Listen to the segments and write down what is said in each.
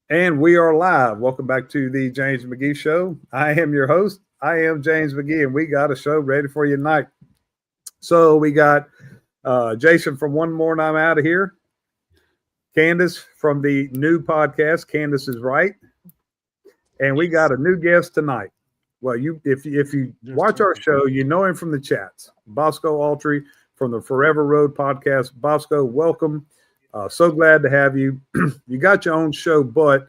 And we are live. Welcome back to the James McGee Show. I am your host. I am James McGee, and we got a show ready for you tonight. So we got Jason from One More and I'm Out of Here. Candace from the new podcast, Candace is Right. And we got a new guest tonight. Well, if you watch our show, you know him from the chats. Bosco Altry from the Forever Road podcast. Bosco, welcome. So glad to have you. You got your own show, but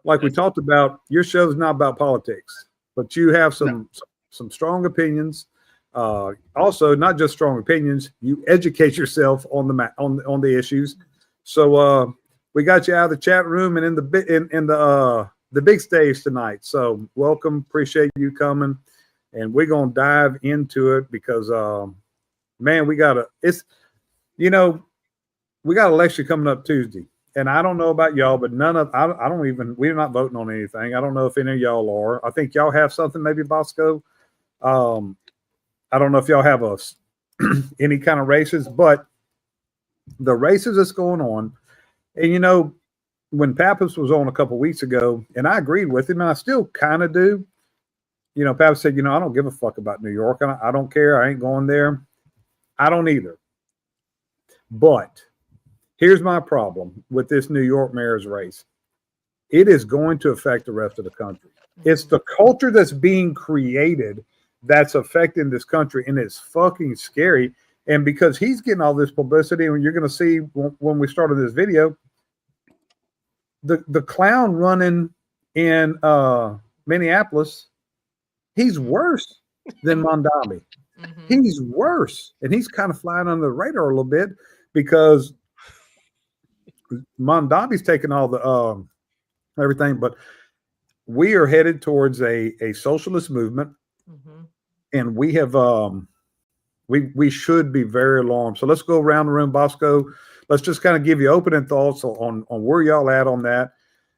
like we talked about, your show is not about politics, but you have some strong opinions. Also, not just strong opinions. You educate yourself on the issues. So we got you out of the chat room and in the big stage tonight. So welcome. Appreciate you coming, and we're gonna dive into it because man, we got an election coming up Tuesday, and I don't know about y'all, but we're not voting on anything. I don't know if any of y'all are. I think y'all have something, maybe Bosco. I don't know if y'all have any kind of races, but the races that's going on, and when Pappas was on a couple of weeks ago, and I agreed with him, and I still kind of do. Pappas said, I don't give a fuck about New York. I don't care. I ain't going there. I don't either. But here's my problem with this New York mayor's race. It is going to affect the rest of the country. It's the culture that's being created that's affecting this country, and it's fucking scary. And because he's getting all this publicity, and you're going to see when we started this video, the clown running in Minneapolis, he's worse than Mondami. Mm-hmm. He's worse, and he's kind of flying under the radar a little bit because Mondami's taking all the everything, but we are headed towards a socialist movement, mm-hmm. and we have we should be very alarmed. So let's go around the room, Bosco. Let's just kind of give you opening thoughts on where y'all at on that.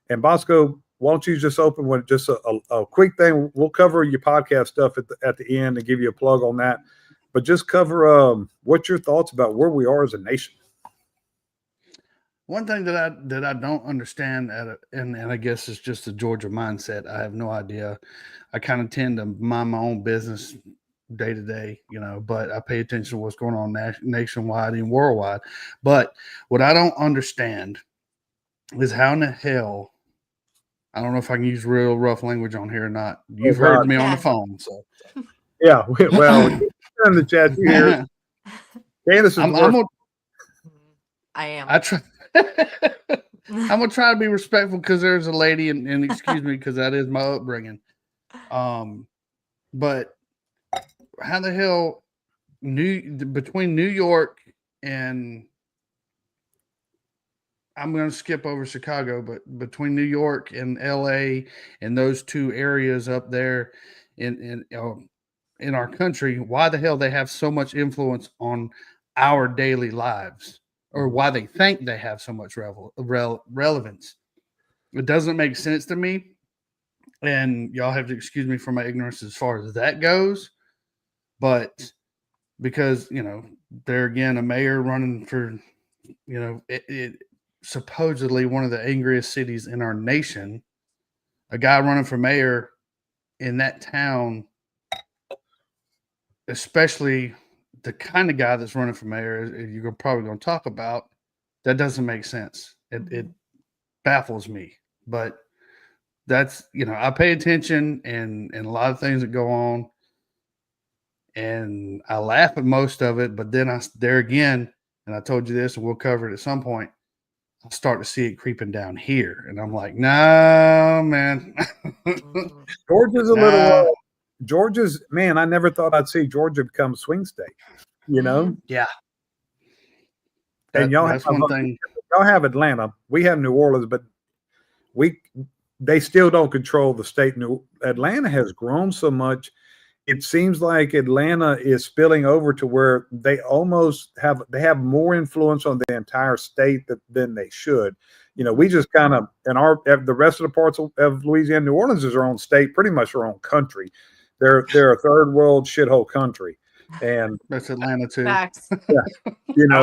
And Bosco, why don't you just open with just a quick thing? We'll cover your podcast stuff at the end and give you a plug on that. But just cover what's your thoughts about where we are as a nation. One thing that I don't understand, and I guess it's just the Georgia mindset. I have no idea. I kind of tend to mind my own business day to day, but I pay attention to what's going on nationwide and worldwide. But what I don't understand is how in the hell, I don't know if I can use real rough language on here or not. You've heard me on the phone, so yeah. Well, in the chat here, Candace is I am. I try. I'm gonna try to be respectful because there's a lady, and excuse me because that is my upbringing. But how the hell between New York and I'm going to skip over Chicago, but between New York and LA and those two areas up there in our country, why the hell they have so much influence on our daily lives, or why they think they have so much relevance? It doesn't make sense to me, and y'all have to excuse me for my ignorance as far as that goes. But because they're again a mayor running for it supposedly one of the angriest cities in our nation, a guy running for mayor in that town, especially the kind of guy that's running for mayor you're probably going to talk about, that doesn't make sense. It baffles me. But that's, I pay attention and a lot of things that go on, and I laugh at most of it, but then there again, and I told you this, and we'll cover it at some point, I start to see it creeping down here, and I'm like, no, man. Georgia's a little. Georgia's, man, I never thought I'd see Georgia become a swing state. Yeah. And y'all have one thing. Y'all have Atlanta. We have New Orleans, but they still don't control the state. Atlanta has grown so much. It seems like Atlanta is spilling over to where they almost have more influence on the entire state than they should. We just kind of, the rest of the parts of Louisiana, New Orleans is our own state, pretty much our own country. They're a third world shithole country. And that's Atlanta too. Yeah. I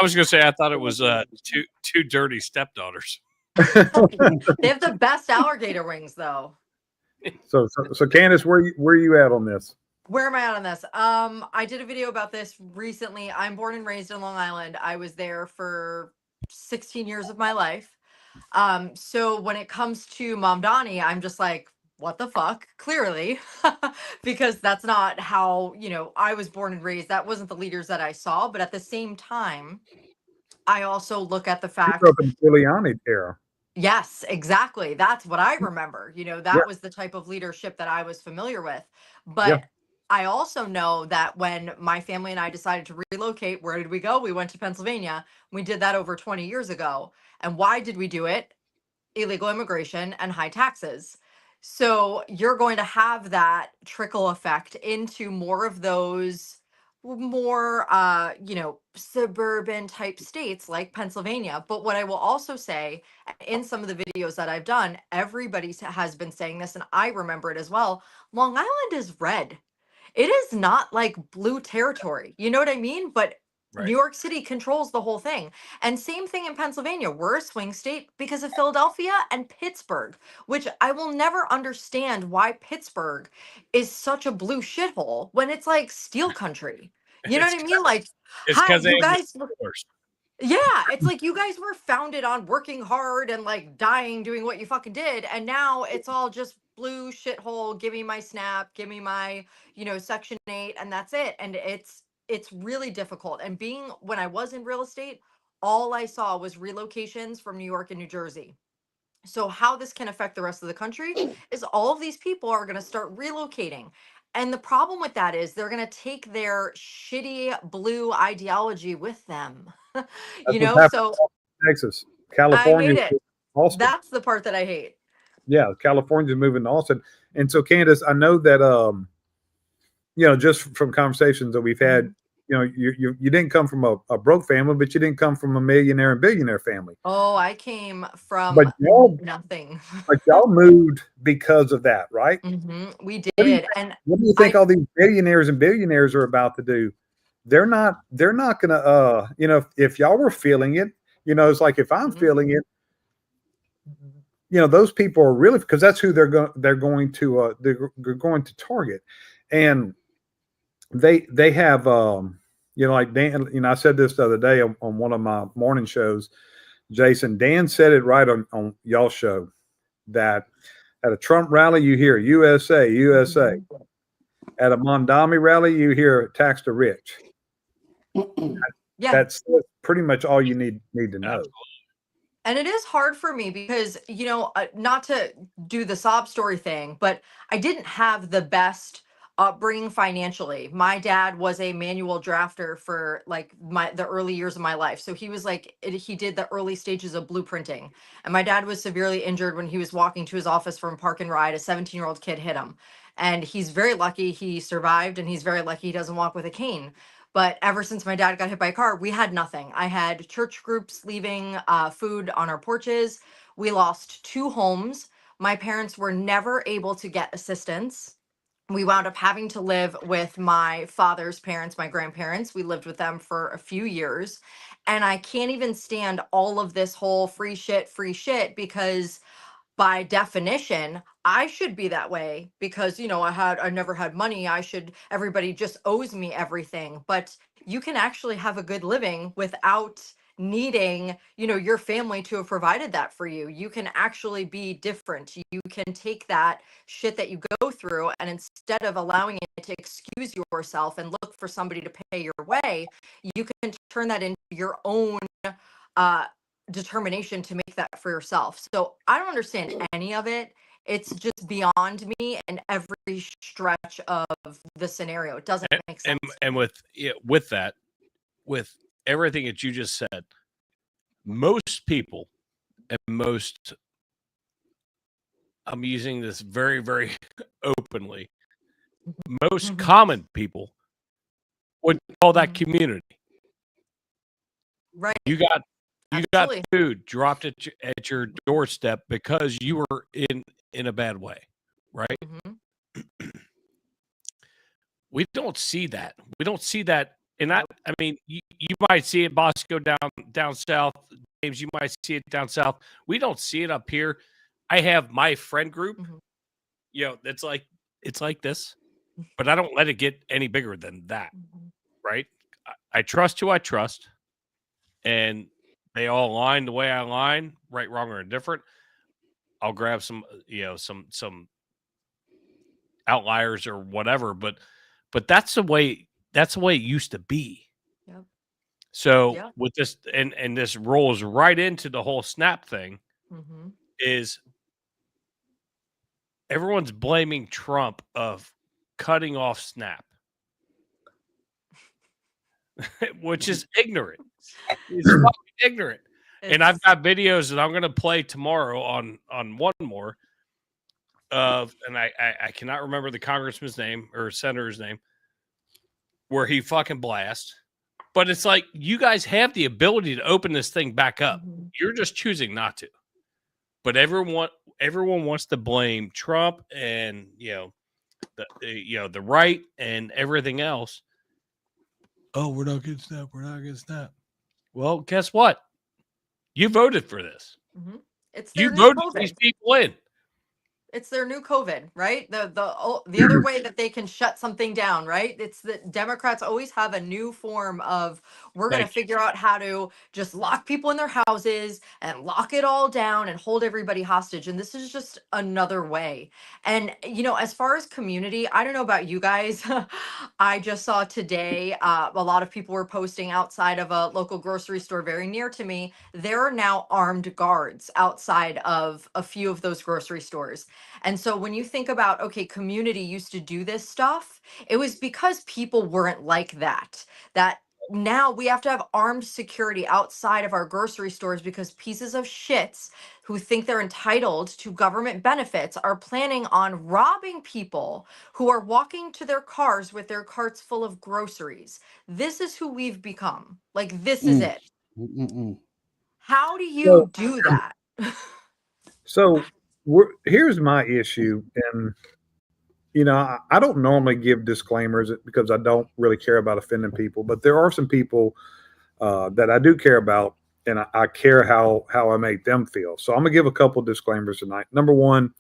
was going to say, I thought it was two dirty stepdaughters. They have the best alligator wings, though. So Candace, where you at on this? Where am I at on this? I did a video about this recently. I'm born and raised in Long Island. I was there for 16 years of my life. So when it comes to Mamdani, I'm just like, what the fuck? Clearly, because that's not how, I was born and raised. That wasn't the leaders that I saw. But at the same time, I also look at the You grew fact. up in the Giuliani era. Yes, exactly. That's what I remember. Yeah. That was the type of leadership that I was familiar with. Yeah. But I also know that when my family and I decided to relocate, where did we go? We went to Pennsylvania. We did that over 20 years ago. And why did we do it? Illegal immigration and high taxes. So you're going to have that trickle effect into more of those more suburban type states like Pennsylvania. But what I will also say, in some of the videos that I've done, everybody has been saying this, and I remember it as well. Long Island is red. It is not like blue territory. You know what I mean? But Right. New York City controls the whole thing. And same thing in Pennsylvania. We're a swing state because of Philadelphia and Pittsburgh, which I will never understand why Pittsburgh is such a blue shithole when it's like steel country. You know what I mean? Like, It's hi, because you guys. Yeah, it's like you guys were founded on working hard and like dying doing what you fucking did, and now it's all just blue shithole. Give me my SNAP, give me my, Section 8, and that's it. And it's really difficult. And being when I was in real estate, all I saw was relocations from New York and New Jersey. So how this can affect the rest of the country is all of these people are going to start relocating. And the problem with that is they're going to take their shitty blue ideology with them. That's what's happening So in Texas, I California, hate it. Austin. That's the part that I hate. Yeah, California's moving to Austin. And so, Candace, I know that just from conversations that we've had, you didn't come from a broke family, but you didn't come from a millionaire and billionaire family. Oh, I came from But nothing. y'all moved because of that, right? We did. And what do you think all these millionaires and billionaires are about to do? They're not gonna if y'all were feeling it, it's like if I'm feeling it, those people are really, because that's who they're going to target. And they have like Dan, I said this the other day on one of my morning shows. Jason, Dan said it right on y'all's show, that at a Trump rally you hear USA, USA. At a Mamdani rally you hear tax the rich. Yeah, that's pretty much all you need to know. And it is hard for me because, not to do the sob story thing, but I didn't have the best upbringing financially. My dad was a manual drafter for like the early years of my life. So he was like, he did the early stages of blueprinting. And my dad was severely injured when he was walking to his office from park and ride. A 17-year-old kid hit him. And he's very lucky he survived, and he's very lucky he doesn't walk with a cane. But ever since my dad got hit by a car, we had nothing. I had church groups leaving food on our porches. We lost 2 homes. My parents were never able to get assistance. We wound up having to live with my father's parents, my grandparents. We lived with them for a few years. And I can't even stand all of this whole free shit, because by definition, I should be that way because, I never had money. Everybody just owes me everything. But you can actually have a good living without needing, your family to have provided that for you. You can actually be different. You can take that shit that you go through, and instead of allowing it to excuse yourself and look for somebody to pay your way, you can turn that into your own determination to make that for yourself. So I don't understand any of it. It's just beyond me and every stretch of the scenario. It doesn't make sense. And with that, with everything that you just said, most people and most, I'm using this very, very openly, most common people would call that community. Right. You got Absolutely. food dropped at your doorstep because you were in a bad way, right? We don't see that. We don't see that. And I mean, you might see it, Bosco, down south, You might see it down south. We don't see it up here. I have my friend group, it's like this, but I don't let it get any bigger than that, right? I trust who I trust, and they all align the way I align, right, wrong, or indifferent. I'll grab some, some outliers or whatever, but that's the way it used to be. Yep. So with this, and this rolls right into the whole snap thing, is everyone's blaming Trump of cutting off SNAP, which is ignorant. It's fucking ignorant. And I've got videos that I'm going to play tomorrow on One More of, and I cannot remember the congressman's name or senator's name, where he fucking blasts. But it's like, you guys have the ability to open this thing back up. You're just choosing not to. But everyone wants to blame Trump and the right and everything else. Oh, we're not getting snap. We're not getting snap. Well, guess what? You voted for this. You voted these people in. It's their new COVID, right? The other way that they can shut something down, right? It's that Democrats always have a new form of, we're going to figure out how to just lock people in their houses and lock it all down and hold everybody hostage. And this is just another way. And, as far as community, I don't know about you guys. I just saw today, a lot of people were posting outside of a local grocery store very near to me. There are now armed guards outside of a few of those grocery stores. And so when you think about, okay, community used to do this stuff, it was because people weren't like that. That now we have to have armed security outside of our grocery stores because pieces of shits who think they're entitled to government benefits are planning on robbing people who are walking to their cars with their carts full of groceries. This is who we've become. Like, this is it. How do you do that? So here's my issue, and I don't normally give disclaimers because I don't really care about offending people, but there are some people that I do care about, and I care how I make them feel. So I'm gonna give a couple disclaimers tonight. Number one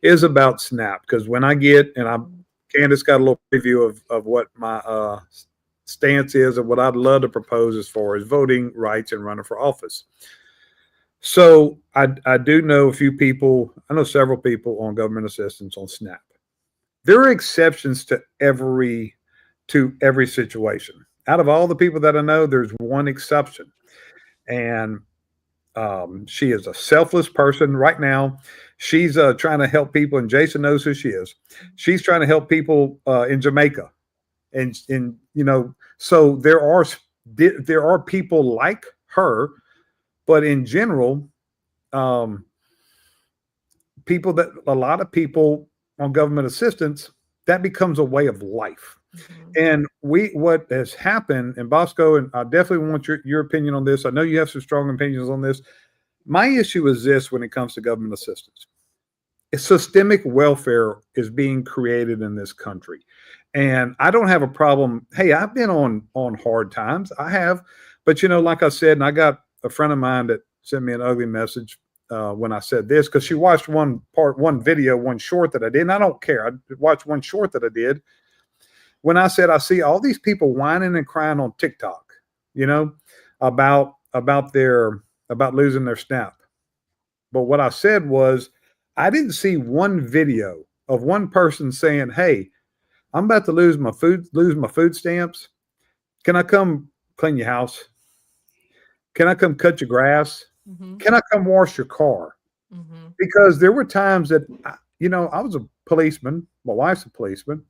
is about SNAP, because when I get, and Candace got a little preview of what my stance is and what I'd love to propose as far as voting rights and running for office. So I do know a few people, I know several people on government assistance on SNAP. There are exceptions to every situation. Out of all the people that I know, there's one exception. And she is a selfless person right now. She's trying to help people, and Jason knows who she is. She's trying to help people in Jamaica. And so there are people like her. But in general, a lot of people on government assistance, that becomes a way of life. And what has happened, and Bosco, and I definitely want your opinion on this. I know you have some strong opinions on this. My issue is this when it comes to government assistance. Systemic welfare is being created in this country. And I don't have a problem. Hey, I've been on hard times. I have. But, like I said, and I got a friend of mine that sent me an ugly message when I said this, because she watched one video, one short that I did, and I don't care. I watched one short that I did when I said I see all these people whining and crying on TikTok, about losing their SNAP. But what I said was, I didn't see one video of one person saying, "Hey, I'm about to lose my food stamps. Can I come clean your house? Can I come cut your grass? Can I come wash your car?" Because there were times that, I was a policeman. My wife's a policeman.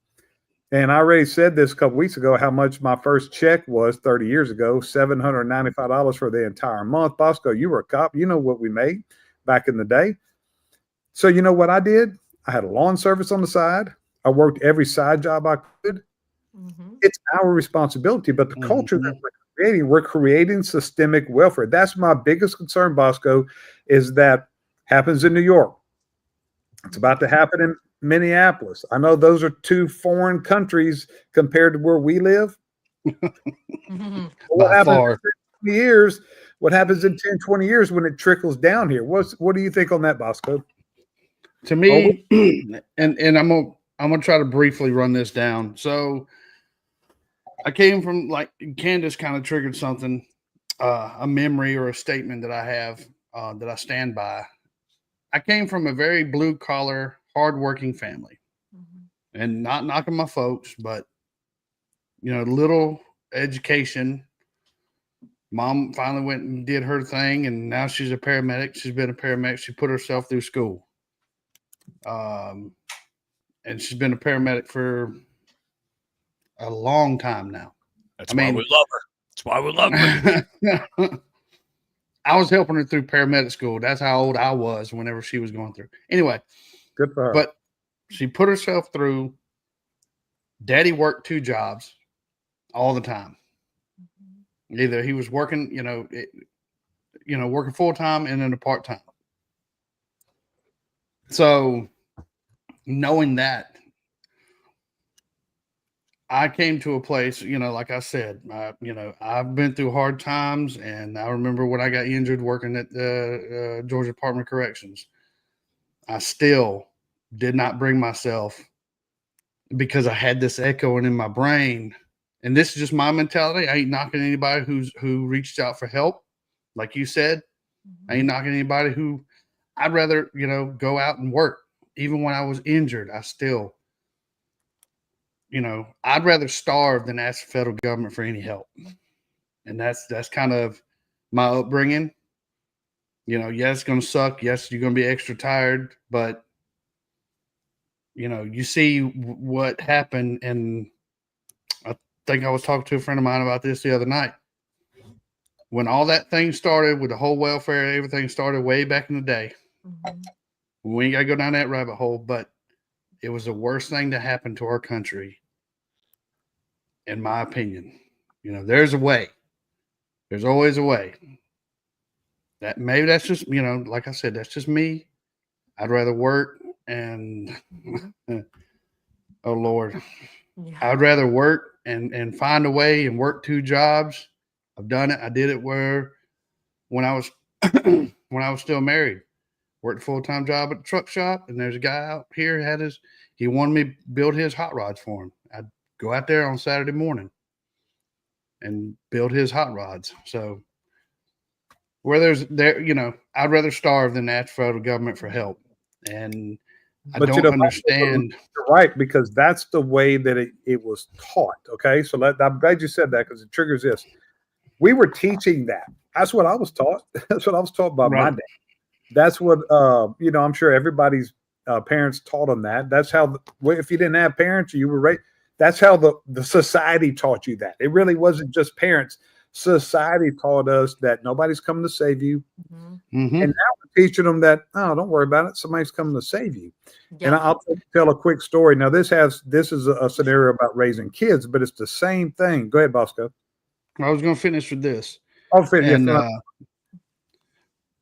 And I already said this a couple weeks ago, how much my first check was 30 years ago, $795 for the entire month. Bosco, you were a cop. You know what we made back in the day. So you know what I did? I had a lawn service on the side. I worked every side job I could. It's our responsibility. But the culture that we're creating systemic welfare. That's my biggest concern, Bosco, is that happens in New York. It's about to happen in Minneapolis. I know those are two foreign countries compared to where we live. What happens in 20 years What happens in 10, 20 years when it trickles down here? What do you think on that, Bosco? To me, and I'm gonna try to briefly run this down. So I came from, like, Candace kind of triggered something, a memory or a statement that I have that I stand by. I came from a very blue collar, hardworking family, and not knocking my folks, but little education. Mom finally went and did her thing, and now she's a paramedic. She's been a paramedic. She put herself through school. And she's been a paramedic for a long time now. That's why we love her. That's why we love her. I was helping her through paramedic school. That's how old I was whenever she was going through. Anyway, good for her. But she put herself through. Daddy worked 2 jobs all the time. Either he was working, working full time and then a part time. So, knowing that, I came to a place, like I said, I've been through hard times, and I remember when I got injured working at the Georgia Department of Corrections. I still did not bring myself, because I had this echoing in my brain. And this is just my mentality. I ain't knocking anybody who reached out for help. Like you said, I ain't knocking anybody who, I'd rather, go out and work. Even when I was injured, I still, I'd rather starve than ask the federal government for any help. And that's kind of my upbringing. Yes, it's going to suck. Yes, you're going to be extra tired, but you see what happened. And I think I was talking to a friend of mine about this the other night. When all that thing started with the whole welfare, everything started way back in the day. We ain't got to go down that rabbit hole, but it was the worst thing to happen to our country, in my opinion. There's a way. There's always a way. That's just, like I said, that's just me. I'd rather work and, oh Lord, I'd rather work and find a way and work 2 jobs. I've done it. I did it when I was when I was still married. Worked a full-time job at the truck shop, and there's a guy out here he wanted me to build his hot rods for him. I'd go out there on Saturday morning and build his hot rods. So I'd rather starve than ask the federal government for help. And I don't understand. You're right, because that's the way that it was taught. Okay, so I'm glad you said that, because it triggers this. We were teaching that. That's what I was taught. That's what I was taught by my dad. That's what I'm sure everybody's parents taught them that. That's how. If you didn't have parents, you were raised. That's how the society taught you that. It really wasn't just parents. Society taught us that nobody's coming to save you. And now we're teaching them that, oh, don't worry about it. Somebody's coming to save you. Yeah. And I'll tell a quick story. Now, this is a scenario about raising kids, but it's the same thing. Go ahead, Bosco. I was going to finish with this. I'll finish. And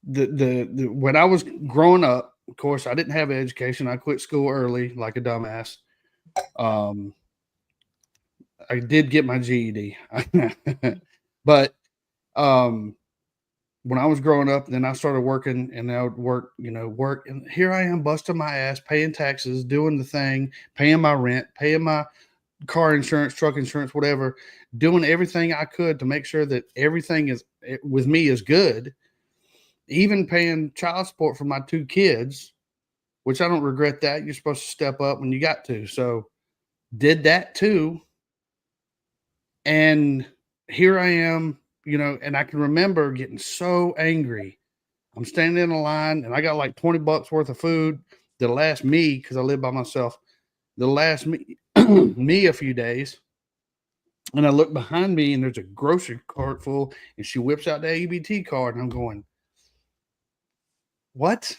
when I was growing up, of course, I didn't have an education. I quit school early, like a dumbass. I did get my GED, but when I was growing up, then I started working, and I would work, and here I am busting my ass, paying taxes, doing the thing, paying my rent, paying my car insurance, truck insurance, whatever, doing everything I could to make sure that everything with me is good, even paying child support for my 2 kids, which I don't regret that. You're supposed to step up when you got to. So did that too. And here I am, and I can remember getting so angry. I'm standing in a line, and I got like $20 worth of food that'll last me, because I live by myself. That'll last me me a few days. And I look behind me, and there's a grocery cart full, and she whips out the ABT card, and I'm going, what?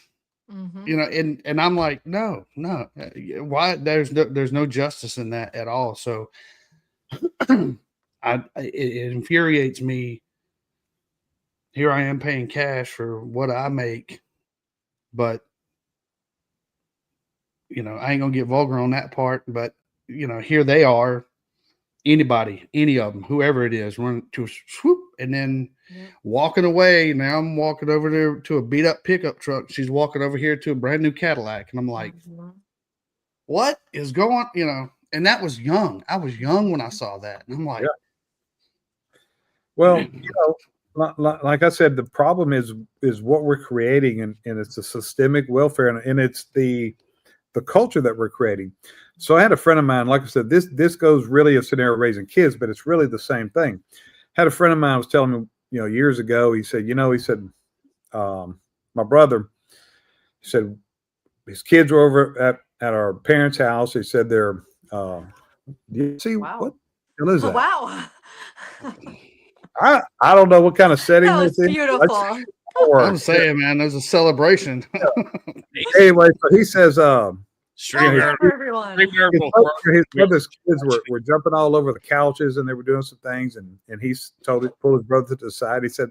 And I'm like, no, why? There's no justice in that at all. So it infuriates me. Here I am paying cash for what I make, but I ain't gonna get vulgar on that part. But here they are. Anybody, any of them, whoever it is, run to swoop and then Yep. walking away. Now I'm walking over there to a beat up pickup truck. She's walking over here to a brand new Cadillac. And I'm like, what is going, and that was young. I was young when I saw that. And I'm like, Yeah. Well, like I said, the problem is what we're creating, and it's a systemic welfare, and it's the culture that we're creating. So I had a friend of mine, like I said, this goes really a scenario raising kids, but it's really the same thing. Had a friend of mine was telling me, years ago, he said, my brother, he said his kids were over at our parents' house. He said they're, do you see what the hell is that? Wow. I don't know what kind of setting That was this is. beautiful. I'm saying, man, there's a celebration. Anyway, so he says, Stream his Welcome, everyone. his brother's kids were jumping all over the couches, and they were doing some things, and he pulled his brother to the side. He said,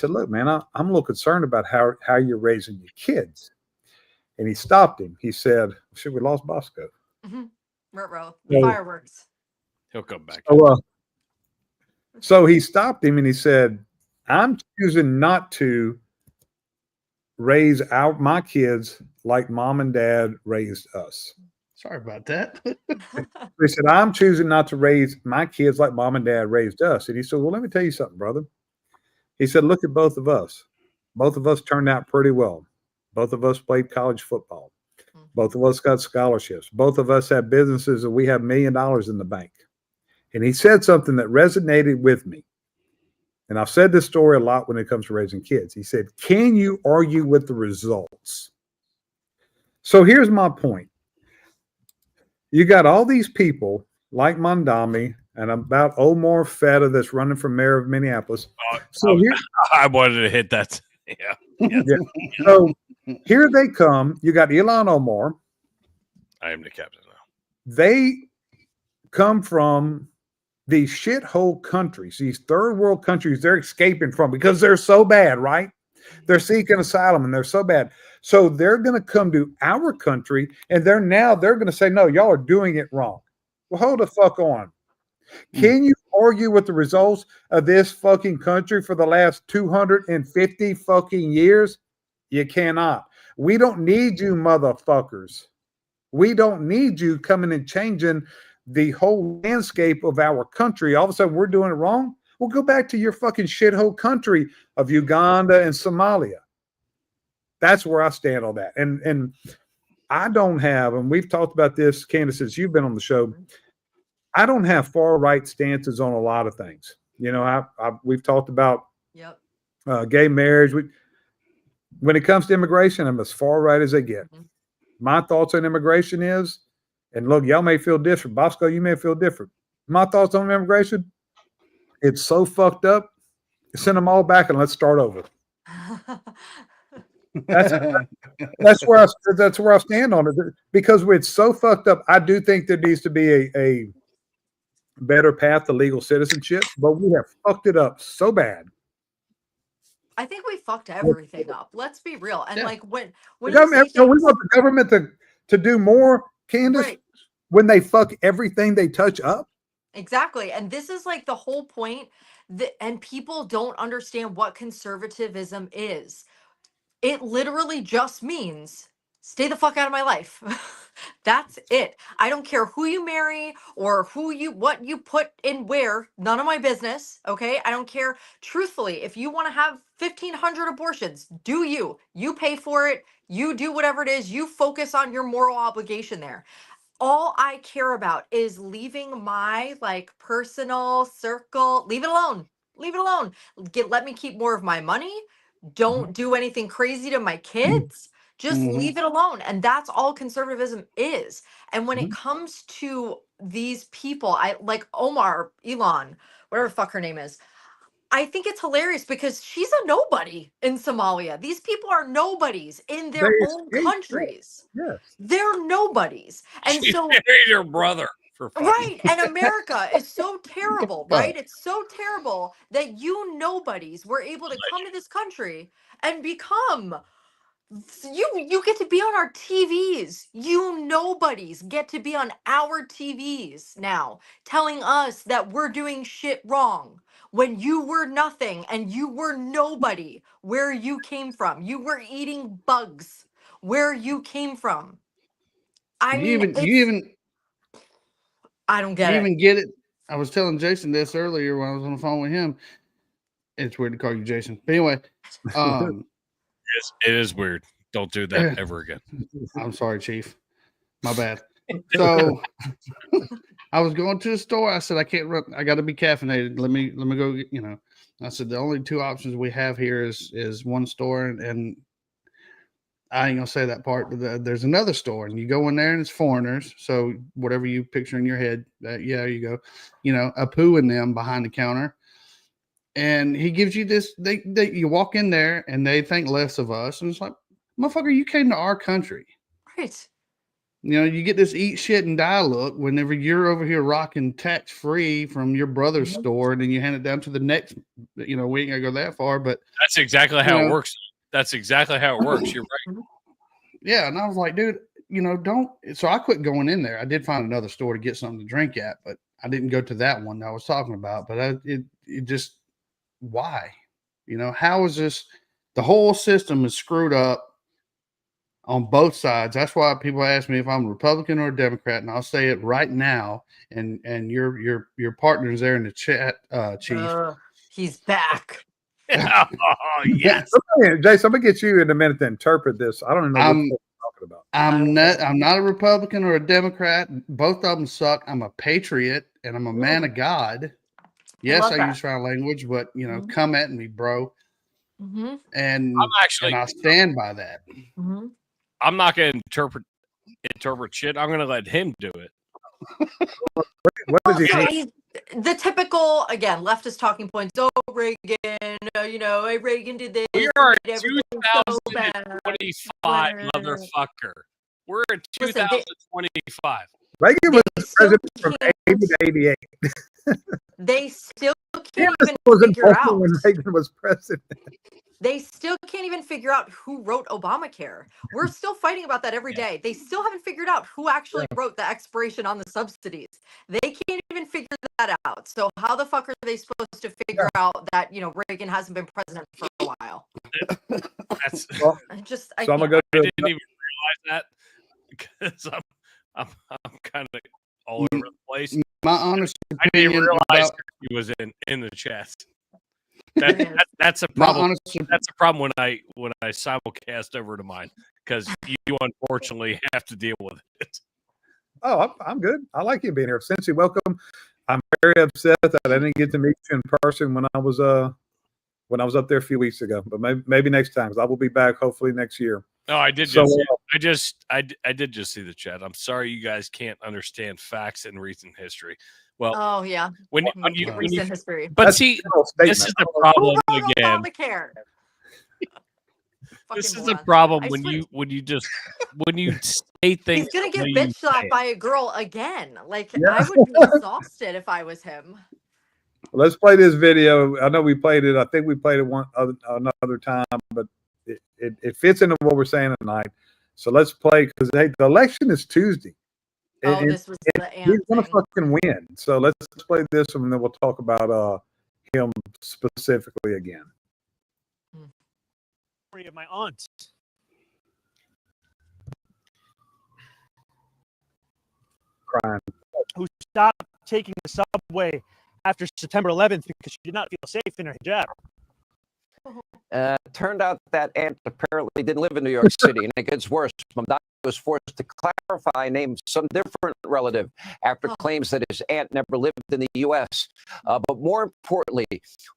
look, man, I'm a little concerned about how you're raising your kids. And he stopped him. He said, "Should we lost Bosco?" Ruh-roh. So- Fireworks. He'll come back. So he stopped him and he said, "I'm choosing not to raise my kids like mom and dad raised us." Sorry about that. He said, "I'm choosing not to raise my kids like mom and dad raised us." And he said, "Well, let me tell you something, brother." He said, "Look at both of us. Both of us turned out pretty well. Both of us played college football. Both of us got scholarships. Both of us have businesses, and we have $1 million in the bank." And he said something that resonated with me. And I've said this story a lot when it comes to raising kids. He said, "Can you argue with the results?" So here's my point. You got all these people like Mondami and about Omar Feta that's running for mayor of Minneapolis. So I wanted to hit that. Yeah. So here they come. You got Ilhan Omar. I am the captain now. They come from these shithole countries, these third world countries they're escaping from because they're so bad, right? They're seeking asylum and they're so bad. So they're going to come to our country and they're going to say, "No, y'all are doing it wrong." Well, hold the fuck on. Can you argue with the results of this fucking country for the last 250 fucking years? You cannot. We don't need you, motherfuckers. We don't need you coming and changing the whole landscape of our country. All of a sudden, we're doing it wrong. Well, go back to your fucking shithole country of Uganda and Somalia. That's where I stand on that. And I don't have, and we've talked about this, Candace, since you've been on the show. I don't have far right stances on a lot of things. We've talked about gay marriage. When it comes to immigration, I'm as far right as they get. My thoughts on immigration is, and look, y'all may feel different. Bosco, you may feel different. My thoughts on immigration, it's so fucked up. Send them all back and let's start over. That's where I stand on it, because it's so fucked up. I do think there needs to be a better path to legal citizenship, but we have fucked it up so bad. I think we fucked everything up. Let's be real. And like when we want the government to do more, Candace, right, when they fuck everything they touch up. Exactly. And this is like the whole point and people don't understand what conservatism is. It literally just means stay the fuck out of my life. That's it. I don't care who you marry or what you put in where. None of my business. Okay. I don't care. Truthfully, if you want to have 1,500 abortions, do you? You pay for it. You do whatever it is. You focus on your moral obligation there. All I care about is leaving my personal circle. Leave it alone. Leave it alone. Let me keep more of my money. Don't do anything crazy to my kids. Just leave it alone. And that's all conservatism is. And when it comes to these people, I like Omar, Elon, whatever the fuck her name is, I think it's hilarious because she's a nobody in Somalia. These people are nobodies in their own countries. Yes. They're nobodies. And she so married her brother. Right. And America is so terrible, right? It's so terrible that you nobodies were able to come to this country and become you get to be on our TVs. You nobodies get to be on our TVs now, telling us that we're doing shit wrong. when you were nothing and you were nobody, where you came from. You were eating bugs where you came from. I mean, I don't get you it. even get it. I was telling Jason this earlier when I was on the phone with him. It's weird to call you Jason. But anyway, it is weird. Don't do that ever again. I'm sorry, Chief. My bad. So I was going to the store. I said, I can't run. I got to be caffeinated. Let me go. I said, the only two options we have here is one store, and I ain't gonna say that part, but there's another store, and you go in there, and it's foreigners. So whatever you picture in your head, yeah, you go, a poo in them behind the counter, and he gives you this. They you walk in there, and they think less of us, and it's like, motherfucker, you came to our country, Right. You get this eat shit and die look whenever you're over here rocking tax free from your brother's store, and then you hand it down to the next. We ain't gonna go that far, but that's exactly how it works. That's exactly how it works. You're right. Yeah, and I was like, dude, don't. So I quit going in there. I did find another store to get something to drink at, but I didn't go to that one that I was talking about. But it just, why? How is this? The whole system is screwed up on both sides. That's why people ask me if I'm a Republican or a Democrat, and I'll say it right now. And your partner's there in the chat, Chief. He's back. Oh, yes. Jason, I'm gonna get you in a minute to interpret this. I don't know what you're talking about. I'm not a Republican or a Democrat. Both of them suck. I'm a patriot and I'm a man of God. Yes, I use foul language, but come at me, bro. Mm-hmm. And I stand by that. Mm-hmm. I'm not gonna interpret shit. I'm gonna let him do it. What does he the typical, again, leftist talking points. Oh, Reagan, Reagan did this. We are in 2025, motherfucker. We're in 2025. Reagan was president from 80 to 88. They still can't even figure out when Reagan was president. They still can't even figure out who wrote Obamacare. We're still fighting about that every day. They still haven't figured out who actually wrote the expiration on the subsidies. They can't even figure that out. So how the fuck are they supposed to figure out that, Reagan hasn't been president for a while? I didn't even realize that because I'm kind of all over the place. My honest opinion, I didn't realize he was in the chat. That's a problem. That's a problem when I simulcast over to mine because you unfortunately have to deal with it. Oh, I'm good. I like you being here. Cincy, welcome. I'm very upset that I didn't get to meet you in person when I was up there a few weeks ago. But maybe next time, because I will be back hopefully next year. No, I did. I did just see the chat. I'm sorry you guys can't understand facts and recent history. Well, oh yeah, when recent history. But see, this is the problem again. This is the problem when you say things. He's gonna get bitch slapped by a girl again. I would be exhausted if I was him. Well, let's play this video. I know we played it. I think we played it another time, but it fits into what we're saying tonight. So let's play because the election is Tuesday. This was the answer. He's gonna fucking win. So let's play this one, and then we'll talk about him specifically again. Of my aunt. Crying. Who stopped taking the subway after September 11th because she did not feel safe in her hijab. Turned out that aunt apparently didn't live in New York City, and it gets worse. Mamdani was forced to clarify, name some different relative after claims that his aunt never lived in the U.S. But more importantly,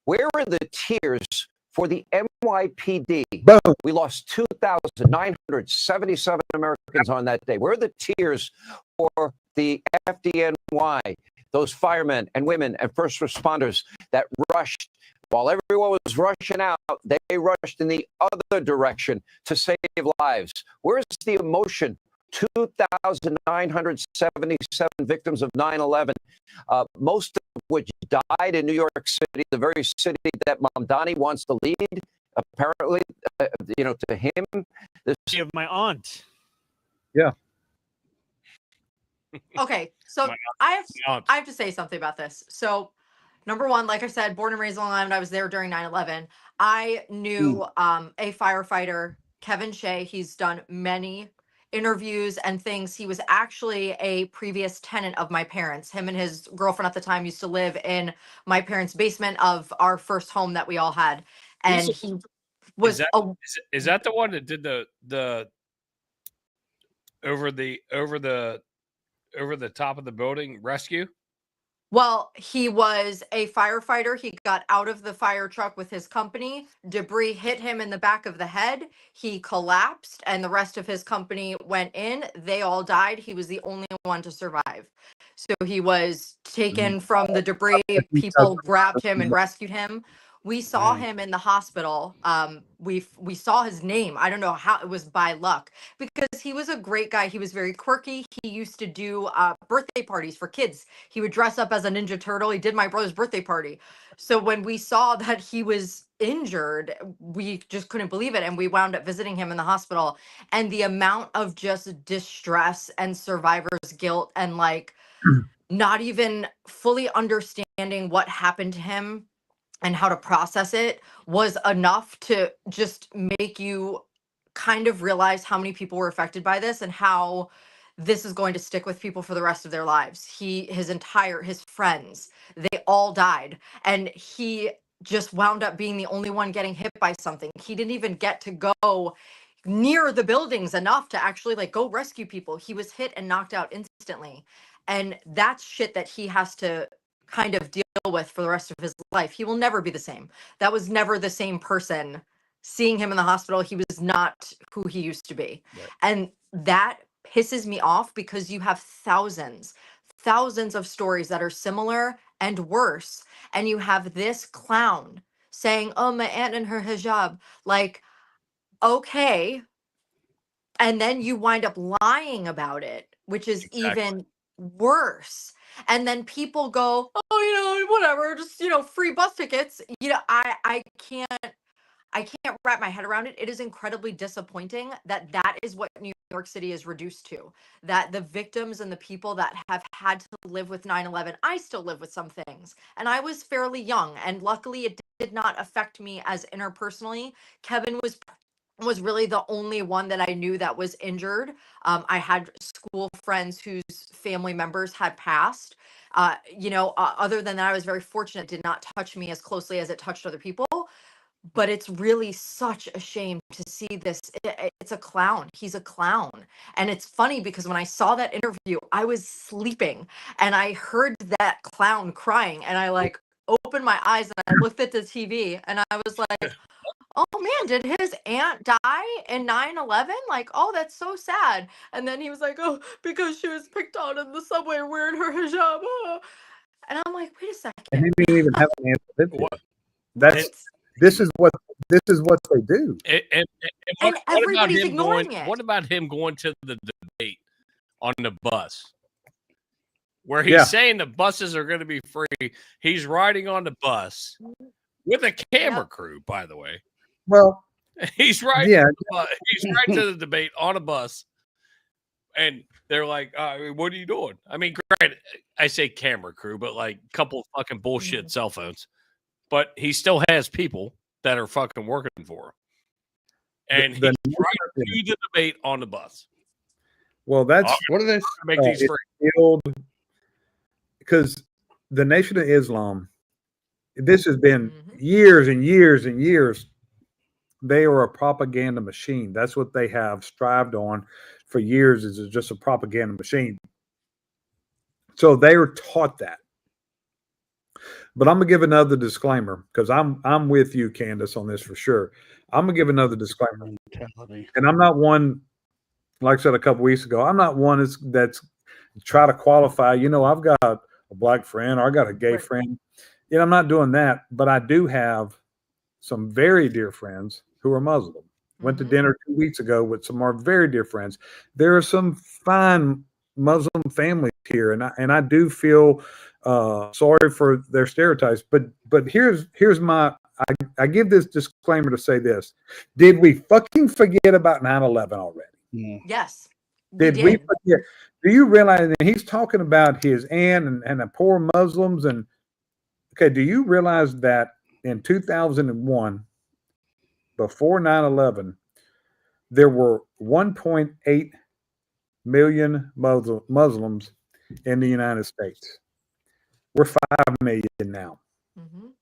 where are the tears for the NYPD? Boom. We lost 2,977 Americans on that day. Where are the tears for the FDNY, those firemen and women and first responders that rushed? While everyone was rushing out, they rushed in the other direction to save lives. Where's the emotion? 2,977 victims of 9/11, most of which died in New York City, the very city that Mamdani wants to lead. Apparently, to him, this of my aunt. Yeah. Okay, so I have to say something about this. So Number one, like I said, born and raised on Long Island. I was there during 9/11. I knew a firefighter, Kevin Shea. He's done many interviews and things. He was actually a previous tenant of my parents. Him and his girlfriend at the time used to live in my parents' basement of our first home that we all had. And he was is that the one that did the over the top of the building rescue? Well, he was a firefighter. He got out of the fire truck with his company. Debris hit him in the back of the head. He collapsed, and the rest of his company went in. They all died. He was the only one to survive. So he was taken from the debris. People grabbed him and rescued him. We saw him in the hospital. We saw his name. I don't know how, it was by luck, because he was a great guy. He was very quirky. He used to do birthday parties for kids. He would dress up as a Ninja Turtle. He did my brother's birthday party. So when we saw that he was injured, we just couldn't believe it. And we wound up visiting him in the hospital. And the amount of just distress and survivor's guilt and like not even fully understanding what happened to him and how to process it was enough to just make you kind of realize how many people were affected by this and how this is going to stick with people for the rest of their lives. His friends, they all died. And he just wound up being the only one getting hit by something. He didn't even get to go near the buildings enough to actually like go rescue people. He was hit and knocked out instantly. And that's shit that he has to kind of deal with for the rest of his life. He will never be the same. That was never the same person. Seeing him in the hospital, he was not who he used to be. Right. And that pisses me off because you have thousands of stories that are similar and worse. And you have this clown saying, oh, my aunt and her hijab. Like, okay. And then you wind up lying about it, which is even worse. And then people go, oh, whatever, just, free bus tickets. I can't wrap my head around it. It is incredibly disappointing that is what New York City is reduced to, that the victims and the people that have had to live with 9/11, I still live with some things. And I was fairly young, and luckily it did not affect me as interpersonally. Kevin was really the only one that I knew that was injured. I had school friends whose family members had passed. Other than that, I was very fortunate. It did not touch me as closely as it touched other people. But it's really such a shame to see this. It's a clown. He's a clown. And it's funny because when I saw that interview, I was sleeping and I heard that clown crying and I like opened my eyes and I looked at the TV and I was like, oh man, did his aunt die in 9/11? Like, oh, that's so sad. And then he was like, oh, because she was picked on in the subway wearing her hijab. Oh. And I'm like, wait a second. And he didn't even have an answer. This is what they do. And everybody's ignoring it. What about him going to the debate on the bus? Where he's saying the buses are going to be free. He's riding on the bus with a camera crew, by the way. Well, he's riding. Yeah. He's riding to the debate on a bus. And they're like, what are you doing? I mean, granted, I say camera crew, but like a couple of fucking bullshit cell phones. But he still has people that are fucking working for him. And he's riding to the debate on the bus. Well, that's what are they make these free? Because the Nation of Islam, this has been years and years and years. They are a propaganda machine. That's what they have strived on for years, is just a propaganda machine. So they were taught that. But I'm gonna give another disclaimer because I'm with you, Candace, on this for sure. I'm gonna give another disclaimer, and I'm not one, like I said a couple weeks ago, I'm not one that's try to qualify. I've got a black friend or I got a gay friend. I'm not doing that, but I do have some very dear friends who are Muslim. Went to dinner 2 weeks ago with some of our very dear friends. There are some fine Muslim families here, and I do feel sorry for their stereotypes. But here's my I give this disclaimer to say this: did we fucking forget about 9/11 already? Yes. Did we forget? Do you realize that he's talking about his aunt and the poor Muslims? And Okay, do you realize that in 2001, before 9/11, there were 1.8 million Muslims in the United States? We're 5 million now. Mhm.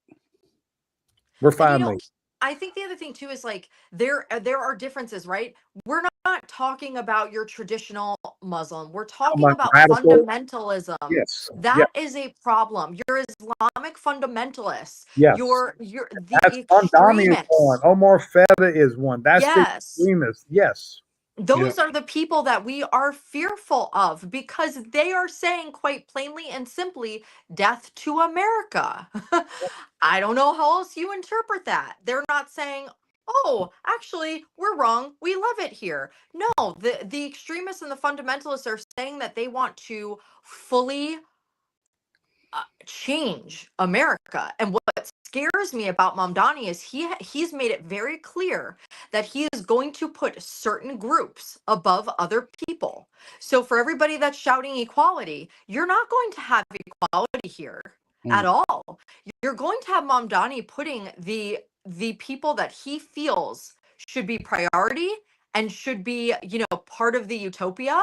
We're And 5 million. I think the other thing too is like there are differences, right? We're not talking about your traditional Muslim. We're talking about Radical. fundamentalism. Yes. That is a problem. You're Islamic fundamentalists. Yes. You're the That's Mondani is one. extremists. Omar Feta is one. That's the Yes. extremist. Yes. Those are the people that we are fearful of because they are saying quite plainly and simply, death to America. I don't know how else you interpret that. They're not saying, oh, actually, we're wrong. We love it here. No, the extremists and the fundamentalists are saying that they want to fully change America. And what scares me about Mamdani is he's made it very clear that he is going to put certain groups above other people. So for everybody that's shouting equality, you're not going to have equality here at all. You're going to have Mamdani putting the people that he feels should be priority and should be, part of the utopia.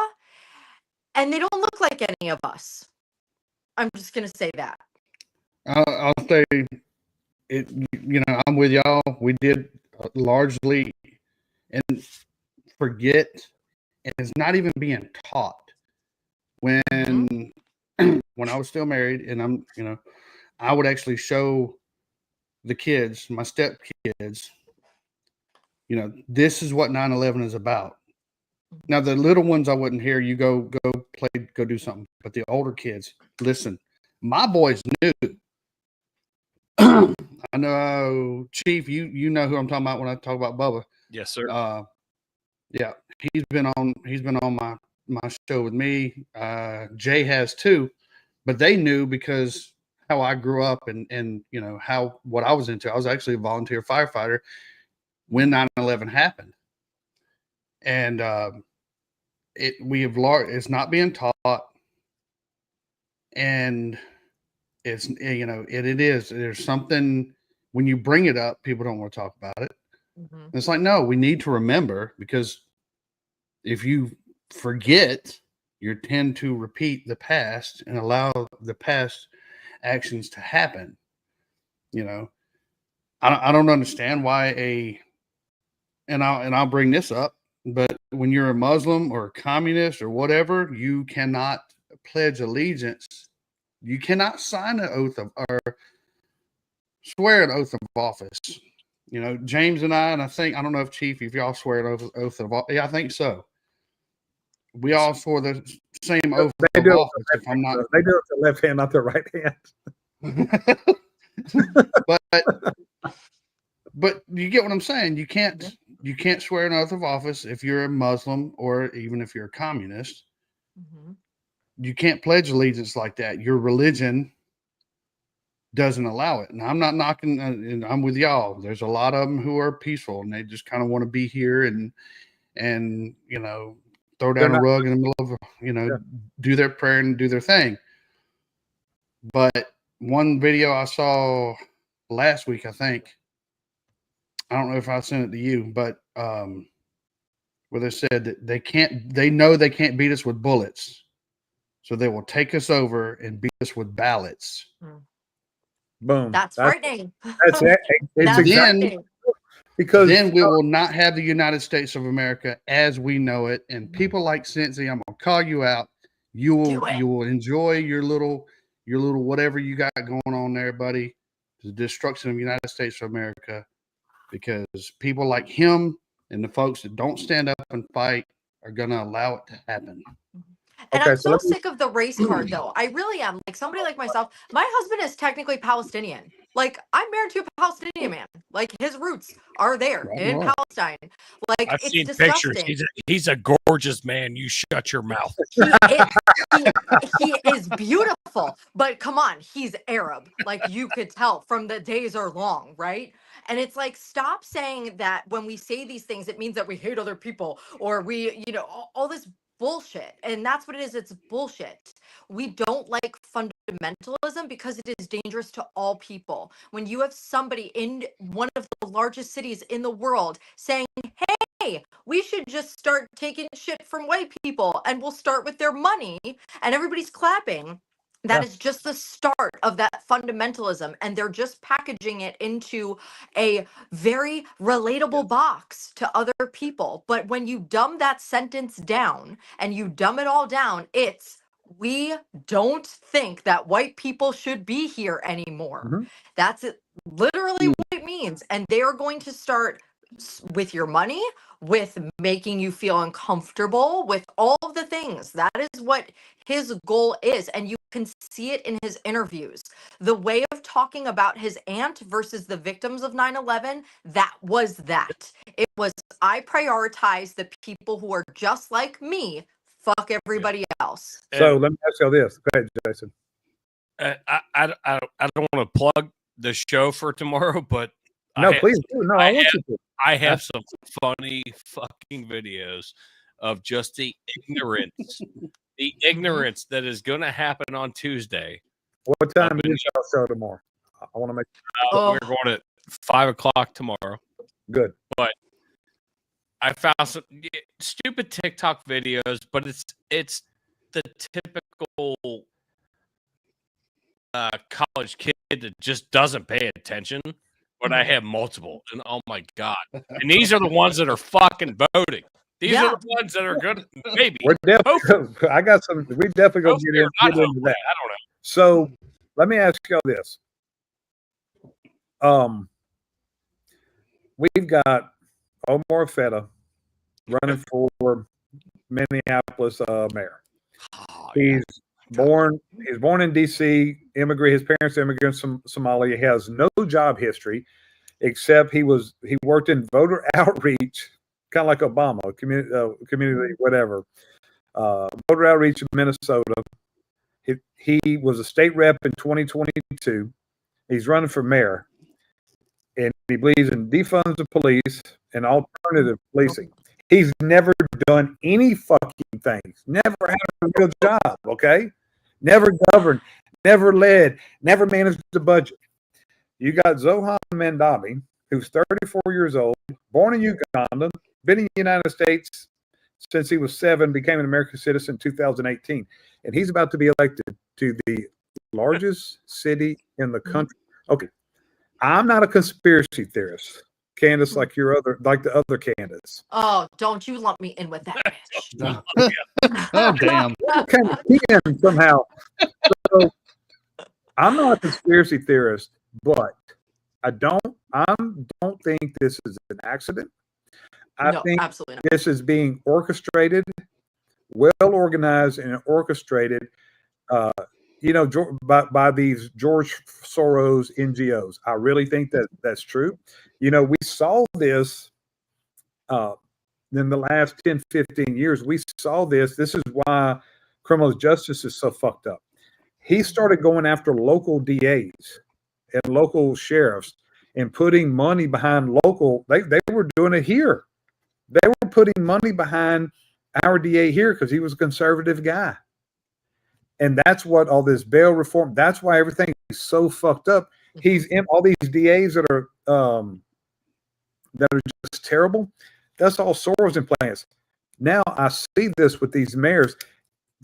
And they don't look like any of us. I'm just going to say that. I'll say it. I'm with y'all. We did largely and forget, and it's not even being taught. When when I was still married, and I would actually show the kids, my step kids, this is what 9/11 is about. Now the little ones, I wouldn't hear you go play, go do something, but the older kids, listen. My boys knew. I know, Chief. You know who I'm talking about when I talk about Bubba. Yes, sir. Yeah, he's been on my show with me. Jay has too, but they knew because how I grew up and what I was into. I was actually a volunteer firefighter when 9/11 happened, and it's not being taught, and it's it is. There's something when you bring it up, people don't want to talk about it. It's like, no, we need to remember, because if you forget, you tend to repeat the past and allow the past actions to happen. I don't understand why and I'll bring this up, but when you're a Muslim or a communist or whatever, you cannot pledge allegiance. You cannot sign an oath or swear an oath of office. James and I don't know if Chief, if y'all swear an oath of office. Yeah, I think so. We all swore the same oath of office. If I'm not, they do it with the left hand, not the right hand. but you get what I'm saying. You can't swear an oath of office if you're a Muslim or even if you're a communist. You can't pledge allegiance like that. Your religion doesn't allow it. And I'm not knocking, and I'm with y'all. There's a lot of them who are peaceful and they just kind of want to be here and throw down a rug in the middle of, do their prayer and do their thing. But one video I saw last week, I think, I don't know if I sent it to you, but where they said that they know they can't beat us with bullets. So they will take us over and beat us with ballots. Boom. That's frightening. That's it. It's exactly. Because then we will not have the United States of America as we know it. And people like Cincy, I'm gonna call you out. You will enjoy your little whatever you got going on there, buddy. The destruction of the United States of America, because people like him and the folks that don't stand up and fight are gonna allow it to happen. And I'm so sick of the race card, though. I really am. Like somebody like myself, my husband is technically Palestinian. Like I'm married to a Palestinian man. Like his roots are there in Palestine. Like I've it's seen disgusting. pictures. He's a gorgeous man. You shut your mouth. He is beautiful, but come on, he's Arab. Like you could tell from the days are long, right? And it's like, stop saying that when we say these things, it means that we hate other people or we, all this bullshit. And that's what it is. It's bullshit. We don't like fundamentalism because it is dangerous to all people. When you have somebody in one of the largest cities in the world saying, hey, we should just start taking shit from white people and we'll start with their money, and everybody's clapping. That is just the start of that fundamentalism, and they're just packaging it into a very relatable box to other people. But when you dumb that sentence down and you dumb it all down, it's we don't think that white people should be here anymore. That's it, literally what it means. And they are going to start with your money, with making you feel uncomfortable, with all of the things. That is what his goal is. And you can see it in his interviews. The way of talking about his aunt versus the victims of 9/11, that was that. It was, I prioritize the people who are just like me. Fuck everybody else. So let me ask you this. Go ahead, Jason. I don't want to plug the show for tomorrow, but No, please do. No, I want you to. I have some funny fucking videos of just the ignorance that is going to happen on Tuesday. What time is y'all show tomorrow? I want to make we're going at 5:00 tomorrow. Good. But I found some stupid TikTok videos, but it's the typical college kid that just doesn't pay attention. But I have multiple, and oh my god! And these are the ones that are fucking voting. These are the ones that are good. Maybe we're definitely. I got some. We definitely gonna get into that. I don't know. So let me ask y'all this. We've got Omar Feta running for Minneapolis mayor. He's born in DC, his parents immigrants from Somalia. He has no job history except he worked in voter outreach, kind of like Obama, community whatever. Voter outreach in Minnesota. He was a state rep in 2022. He's running for mayor. And he believes in defund the police and alternative policing. He's never done any fucking things. Never had a real job, okay? Never governed, never led, never managed the budget. You got Zohan Mandabi, who's 34 years old, born in Uganda, been in the United States since he was 7, became an American citizen in 2018. And he's about to be elected to the largest city in the country. Okay. I'm not a conspiracy theorist, Candace, like the other Candace. Oh, don't you lump me in with that bitch. Oh, damn. Kind of can somehow. So, I'm not a conspiracy theorist, but I don't think this is an accident. I think absolutely not. This is being orchestrated, well organized and orchestrated, by these George Soros NGOs. I really think that that's true. We saw this in the last 10, 15 years. We saw this. This is why criminal justice is so fucked up. He started going after local DAs and local sheriffs and putting money behind local. They were doing it here. They were putting money behind our DA here because he was a conservative guy. And that's what all this bail reform, that's why everything is so fucked up. He's in all these DAs that are just terrible. That's all Soros implants. Now I see this with these mayors.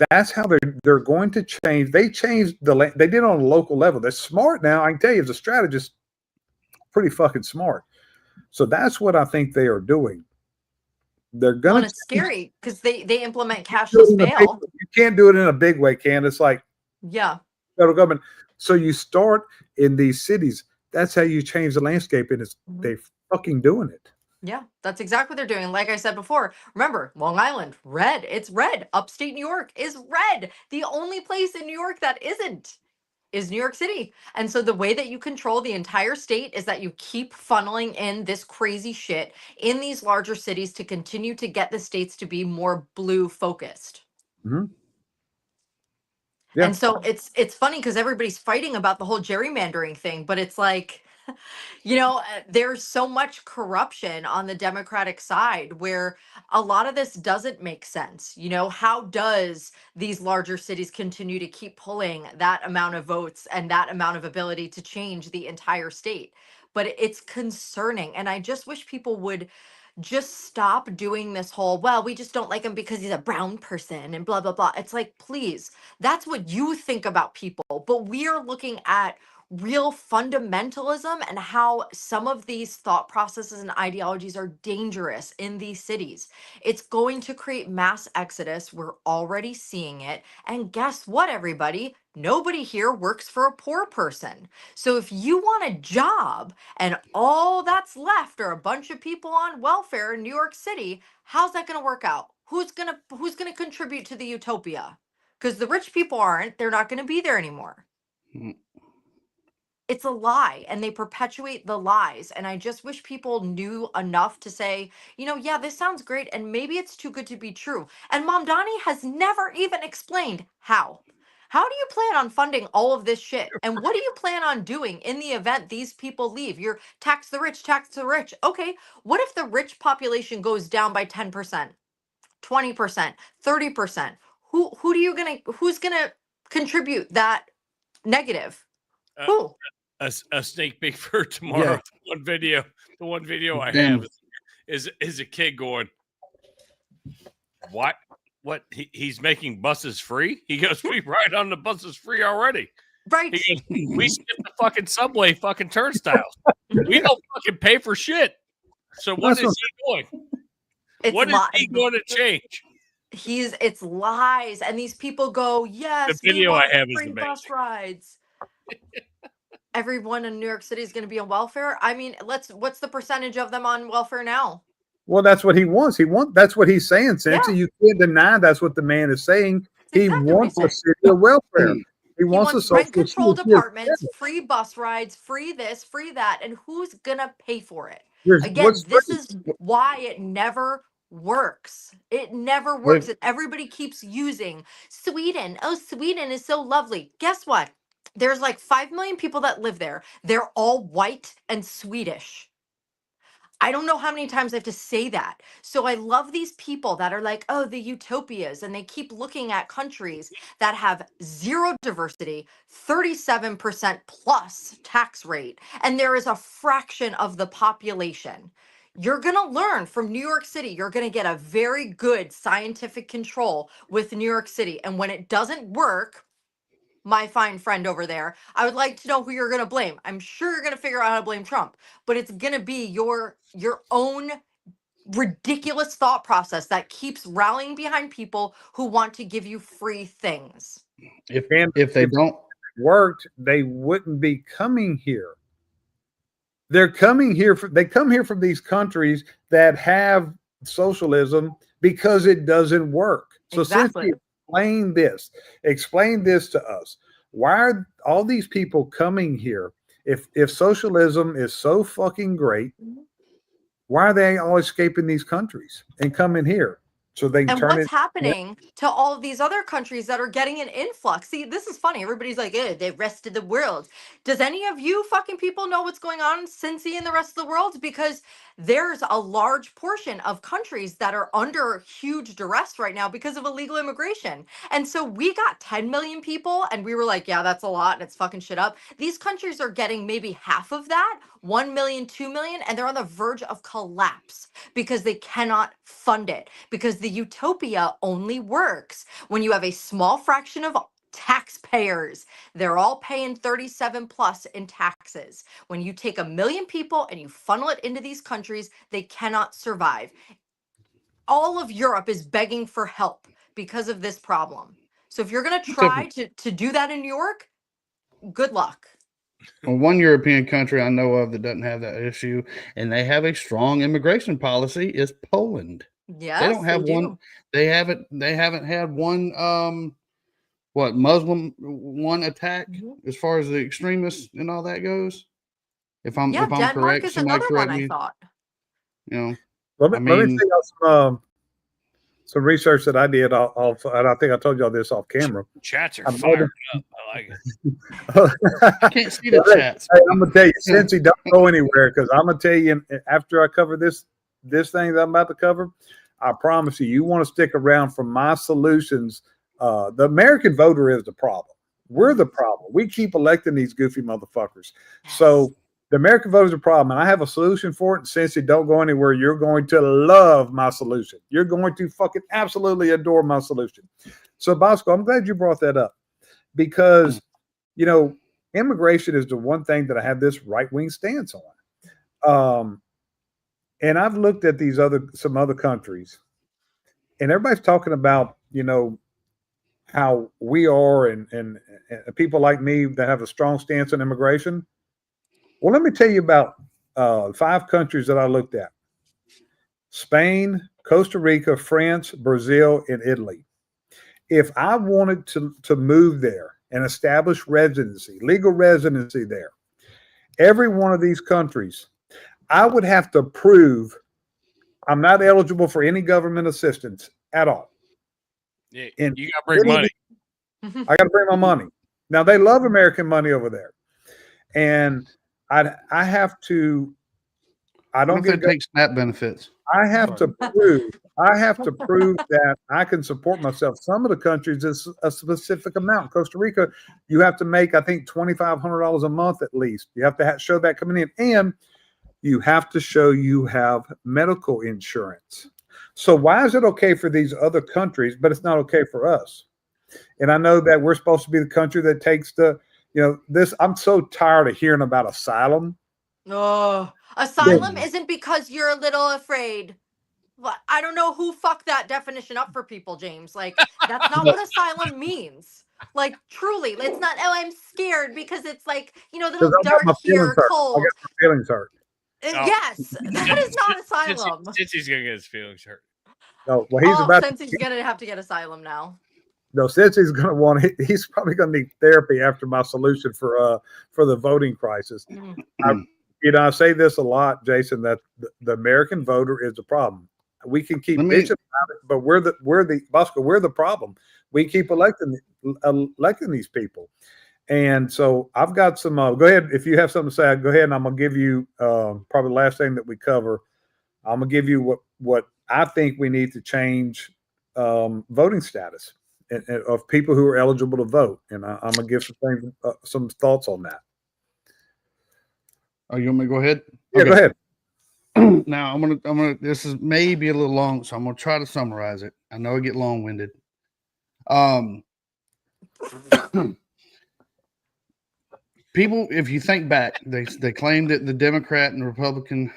That's how they're going to change. They changed they did it on a local level. They're smart now. I can tell you, as a strategist, pretty fucking smart. So that's what I think they are doing. They're gonna. It's scary because they implement cashless bail. You can't do it in a big way, Candace. Like federal government. So you start in these cities. That's how you change the landscape, and they fucking doing it. Yeah, that's exactly what they're doing. Like I said before, remember, Long Island, red. It's red. Upstate New York is red. The only place in New York that isn't is New York City. And so the way that you control the entire state is that you keep funneling in this crazy shit in these larger cities to continue to get the states to be more blue focused. Mm-hmm. Yeah. And so it's funny because everybody's fighting about the whole gerrymandering thing, but it's like There's so much corruption on the Democratic side where a lot of this doesn't make sense. How does these larger cities continue to keep pulling that amount of votes and that amount of ability to change the entire state? But it's concerning. And I just wish people would just stop doing this whole, well, we just don't like him because he's a brown person and blah, blah, blah. It's like, please, that's what you think about people. But we are looking at real fundamentalism and how some of these thought processes and ideologies are dangerous in these cities. It's going to create mass exodus. We're already seeing it. And guess what, everybody? Nobody here works for a poor person. So if you want a job and all that's left are a bunch of people on welfare in New York City, how's that going to work out? Who's going to contribute to the utopia? Because the rich people aren't, they're not going to be there anymore. It's a lie, and they perpetuate the lies. And I just wish people knew enough to say, yeah, this sounds great, and maybe it's too good to be true. And Mamdani has never even explained how. How do you plan on funding all of this shit? And what do you plan on doing in the event these people leave? You're tax the rich, tax the rich. Okay, what if the rich population goes down by 10%, 20%, 30%? Who's gonna contribute that negative? Who? A sneak peek for tomorrow. Yeah. The one video I have is a kid going, what? He's making buses free? He goes, we ride on the buses free already. Right. He goes, we skip the fucking subway fucking turnstiles. We don't fucking pay for shit. So what is he doing? What is he going to change? It's lies. And these people go, yes, the video we want I have free is bus rides. Everyone in New York City is going to be on welfare. I mean, what's the percentage of them on welfare now? Well, that's what he wants. That's what he's saying, Cincy. You can't deny that's what the man is saying. He wants a city of welfare. He wants rent controlled apartments, free bus rides, free this, free that. And who's going to pay for it? Again, this is why it never works. It never works. And everybody keeps using Sweden. Oh, Sweden is so lovely. Guess what? There's like 5 million people that live there. They're all white and Swedish. I don't know how many times I have to say that. So I love these people that are like, oh, the utopias. And they keep looking at countries that have zero diversity, 37% plus tax rate. And there is a fraction of the population. You're going to learn from New York City. You're going to get a very good scientific control with New York City. And when it doesn't work, my fine friend over there, I would like to know who you're going to blame. I'm sure you're going to figure out how to blame Trump, but it's going to be your own ridiculous thought process that keeps rallying behind people who want to give you free things. If they don't worked, they wouldn't be coming here. They're coming here. They come here from these countries that have socialism because it doesn't work. So exactly. Explain this to us. Why are all these people coming here? If socialism is so fucking great, why are they all escaping these countries and coming here? So they can turn what's happening to all of these other countries that are getting an influx? See, this is funny. Everybody's like, the rest of the world. Does any of you fucking people know what's going on in Cincy and the rest of the world? Because there's a large portion of countries that are under huge duress right now because of illegal immigration. And so we got 10 million people and we were like, yeah, that's a lot and it's fucking shit up. These countries are getting maybe half of that, 1 million, 2 million, and they're on the verge of collapse because they cannot fund it. Because the utopia only works when you have a small fraction of taxpayers. They're all paying 37 plus in taxes. When you take 1 million people and you funnel it into these countries, they cannot survive. All of Europe is begging for help because of this problem. So if you're going to try to do that in New York, good luck. Well, one European country I know of that doesn't have that issue, and they have a strong immigration policy, is Poland. Yes, they don't have one. They haven't had one. Muslim one attack as far as the extremists and all that goes. If I'm Denmark correct, is somebody another correct one. me. I thought. Let me tell you some research that I did off, and I think I told y'all this off camera. Chats are I'm fired up. I like it. I can't see the chats. Hey, I'm gonna tell you, since he don't go anywhere, because I'm gonna tell you after I cover this thing that I'm about to cover, I promise you want to stick around for my solutions. The American voter is the problem. We're the problem. We keep electing these goofy motherfuckers. So the American voter is a problem, and I have a solution for it. And since you don't go anywhere, you're going to love my solution. You're going to fucking absolutely adore my solution. So, Bosco, I'm glad you brought that up because, immigration is the one thing that I have this right-wing stance on. And I've looked at some other countries, and everybody's talking about, how we are and people like me that have a strong stance on immigration. Well, let me tell you about 5 countries that I looked at: Spain, Costa Rica, France, Brazil, and Italy. If I wanted to move there and establish legal residency there, every one of these countries, I would have to prove I'm not eligible for any government assistance at all. Yeah, And you got to bring money. I got to bring my money. Now, they love American money over there. And I have to, I don't get take SNAP benefits. I have to prove that I can support myself. Some of the countries is a specific amount. Costa Rica, you have to make, I think, $2,500 a month at least. You have to show that coming in, and you have to show you have medical insurance. So why is it okay for these other countries, but it's not okay for us? And I know that we're supposed to be the country that takes this. I'm so tired of hearing about asylum. Oh, asylum isn't because you're a little afraid. I don't know who fucked that definition up for people, James. Like, that's not what asylum means. Like, truly, it's not, oh, I'm scared because it's like, the little dark here, cold. I got my feelings hurt. Yes, that is not asylum. Since he's going to get his feelings hurt. No, well, he's going to have to get asylum now. No, since he's going to want it, he's probably going to need therapy after my solution for the voting crisis. I say this a lot, Jason, that the American voter is the problem. We can keep bitching about it, but we're the problem. We keep electing these people. And so I've got some, go ahead. If you have something to say, go ahead. And I'm going to give you probably the last thing that we cover. I'm going to give you what I think we need to change voting status of people who are eligible to vote. And I'm going to give some thoughts on that. Oh, you want me to go ahead? Yeah, okay. Go ahead. Now I'm gonna this is maybe a little long, so I'm gonna try to summarize it. I know I get long-winded. People, if you think back, they claim that the Democrat and Republican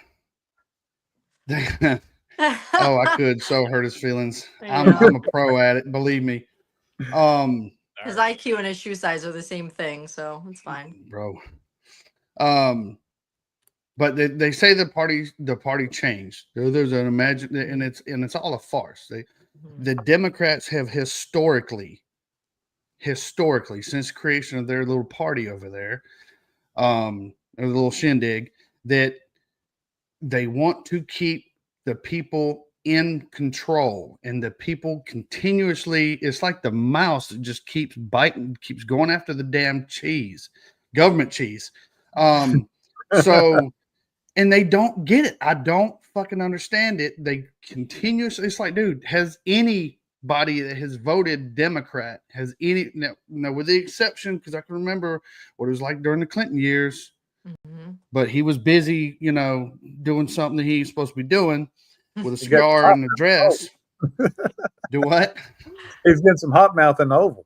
I could so hurt his feelings. I'm a pro at it, believe me. His IQ and his shoe size are the same thing, so it's fine. Bro. But they say the party changed. There's an and it's all a farce. The Democrats have historically since creation of their little party over there, a little shindig, that they want to keep the people in control, and the people continuously, it's like the mouse that just keeps biting, keeps going after the damn government cheese. So, and they don't get it. I don't fucking understand it. They continuously, it's like, dude, has anybody that has voted Democrat, no, with the exception, because I can remember what it was like during the Clinton years, but he was busy, doing something that he's supposed to be doing with a cigar and a dress. Do what? He's getting some hot mouth in the Oval.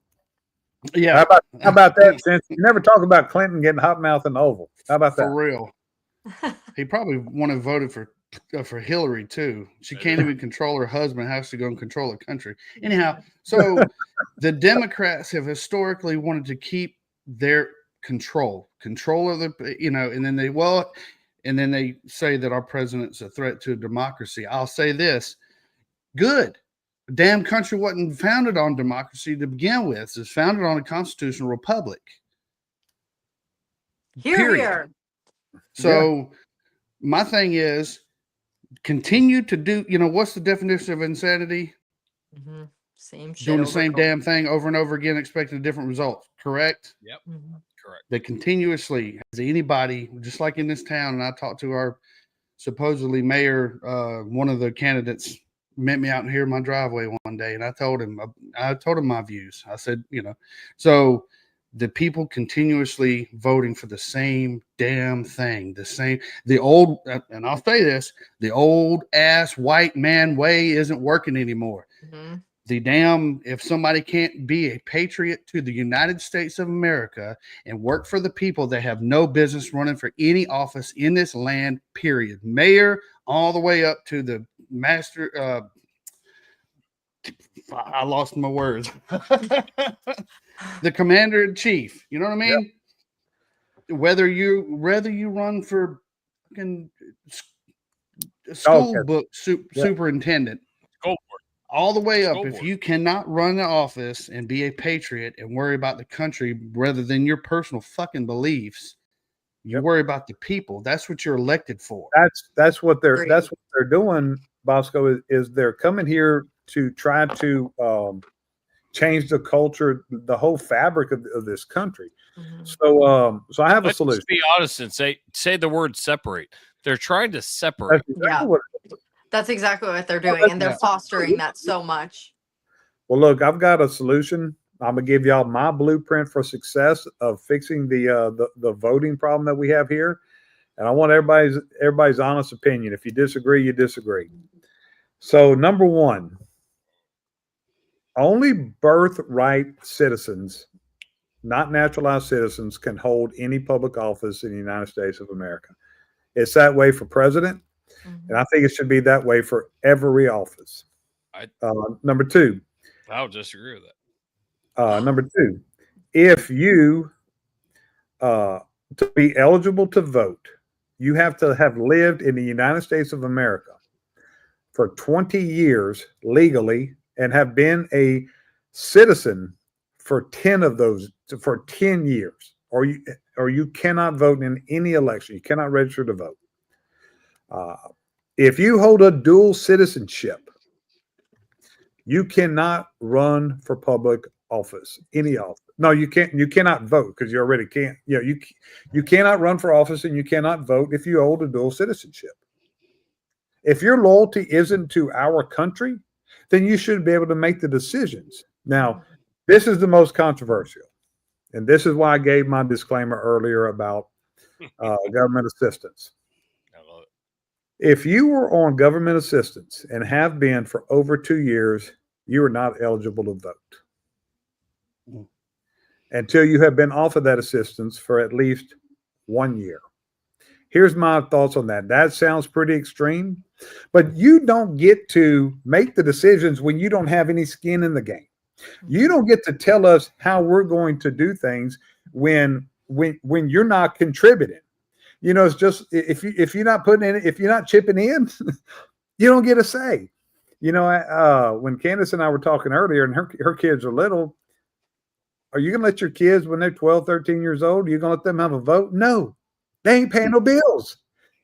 Yeah. How about that? Since you never talk about Clinton getting hot mouth in the Oval. How about that? For real. He probably would have voted for Hillary too. She can't even control her husband, has to go and control the country. Anyhow, so the Democrats have historically wanted to keep their control of the, and then they say that our president's a threat to democracy. I'll say this: good. The damn country wasn't founded on democracy to begin with. It's founded on a constitutional republic. Here. So my thing is, continue to do, what's the definition of insanity? Same shit. doing the over same and over. damn thing over and over again, expecting a different result. Correct? Yep. Mhm. Correct. That continuously, has anybody, just like in this town, and I talked to our supposedly mayor, one of the candidates met me out here in my driveway one day, and I told him my views. I said, so the people continuously voting for the same damn thing, the old, and I'll say this, the old ass white man way isn't working anymore. Mhm. The damn, if somebody can't be a patriot to the United States of America and work for the people, they have no business running for any office in this land, period. Mayor, all the way up to the master. I lost my words. The commander in chief. You know what I mean? Yep. Whether you run for fucking school book superintendent. Go for all the way up. School If board. you cannot run the office and be a patriot and worry about the country rather than your personal fucking beliefs, you worry about the people. That's what you're elected for. That's what they're doing, Bosco, is they're coming here to try to change the culture, the whole fabric of this country. So I have a solution. Let's be honest and say the word separate. They're trying to separate. That's exactly what they're doing, and they're fostering that so much. Well, look, I've got a solution. I'm gonna give y'all my blueprint for success of fixing the voting problem that we have here, and I want everybody's honest opinion. If you disagree, you disagree. So, number one, only birthright citizens, not naturalized citizens, can hold any public office in the United States of America. It's that way for president, and I think it should be that way for every office. Number two, I'll disagree with that. Number two, if you to be eligible to vote, you have to have lived in the United States of America for 20 years legally and have been a citizen for 10 of those for 10 years, or you cannot vote in any election. You cannot register to vote. If you hold a dual citizenship, you cannot run for public office, any office. No, you can't. You cannot vote because you already can't. You cannot run for office and you cannot vote if you hold a dual citizenship. If your loyalty isn't to our country, then you should be able to make the decisions. Now, this is the most controversial, and this is why I gave my disclaimer earlier about government assistance. I love it. If you were on government assistance and have been for over 2 years, you are not eligible to vote until you have been offered that assistance for at least 1 year. Here's my thoughts on that. That sounds pretty extreme, but you don't get to make the decisions when you don't have any skin in the game. You don't get to tell us how we're going to do things when you're not contributing. It's just if you're not putting in, if you're not chipping in, you don't get a say. When Candace and I were talking earlier, and her kids are little, are you going to let your kids, when they're 12, 13 years old, are you going to let them have a vote? No, they ain't paying no bills.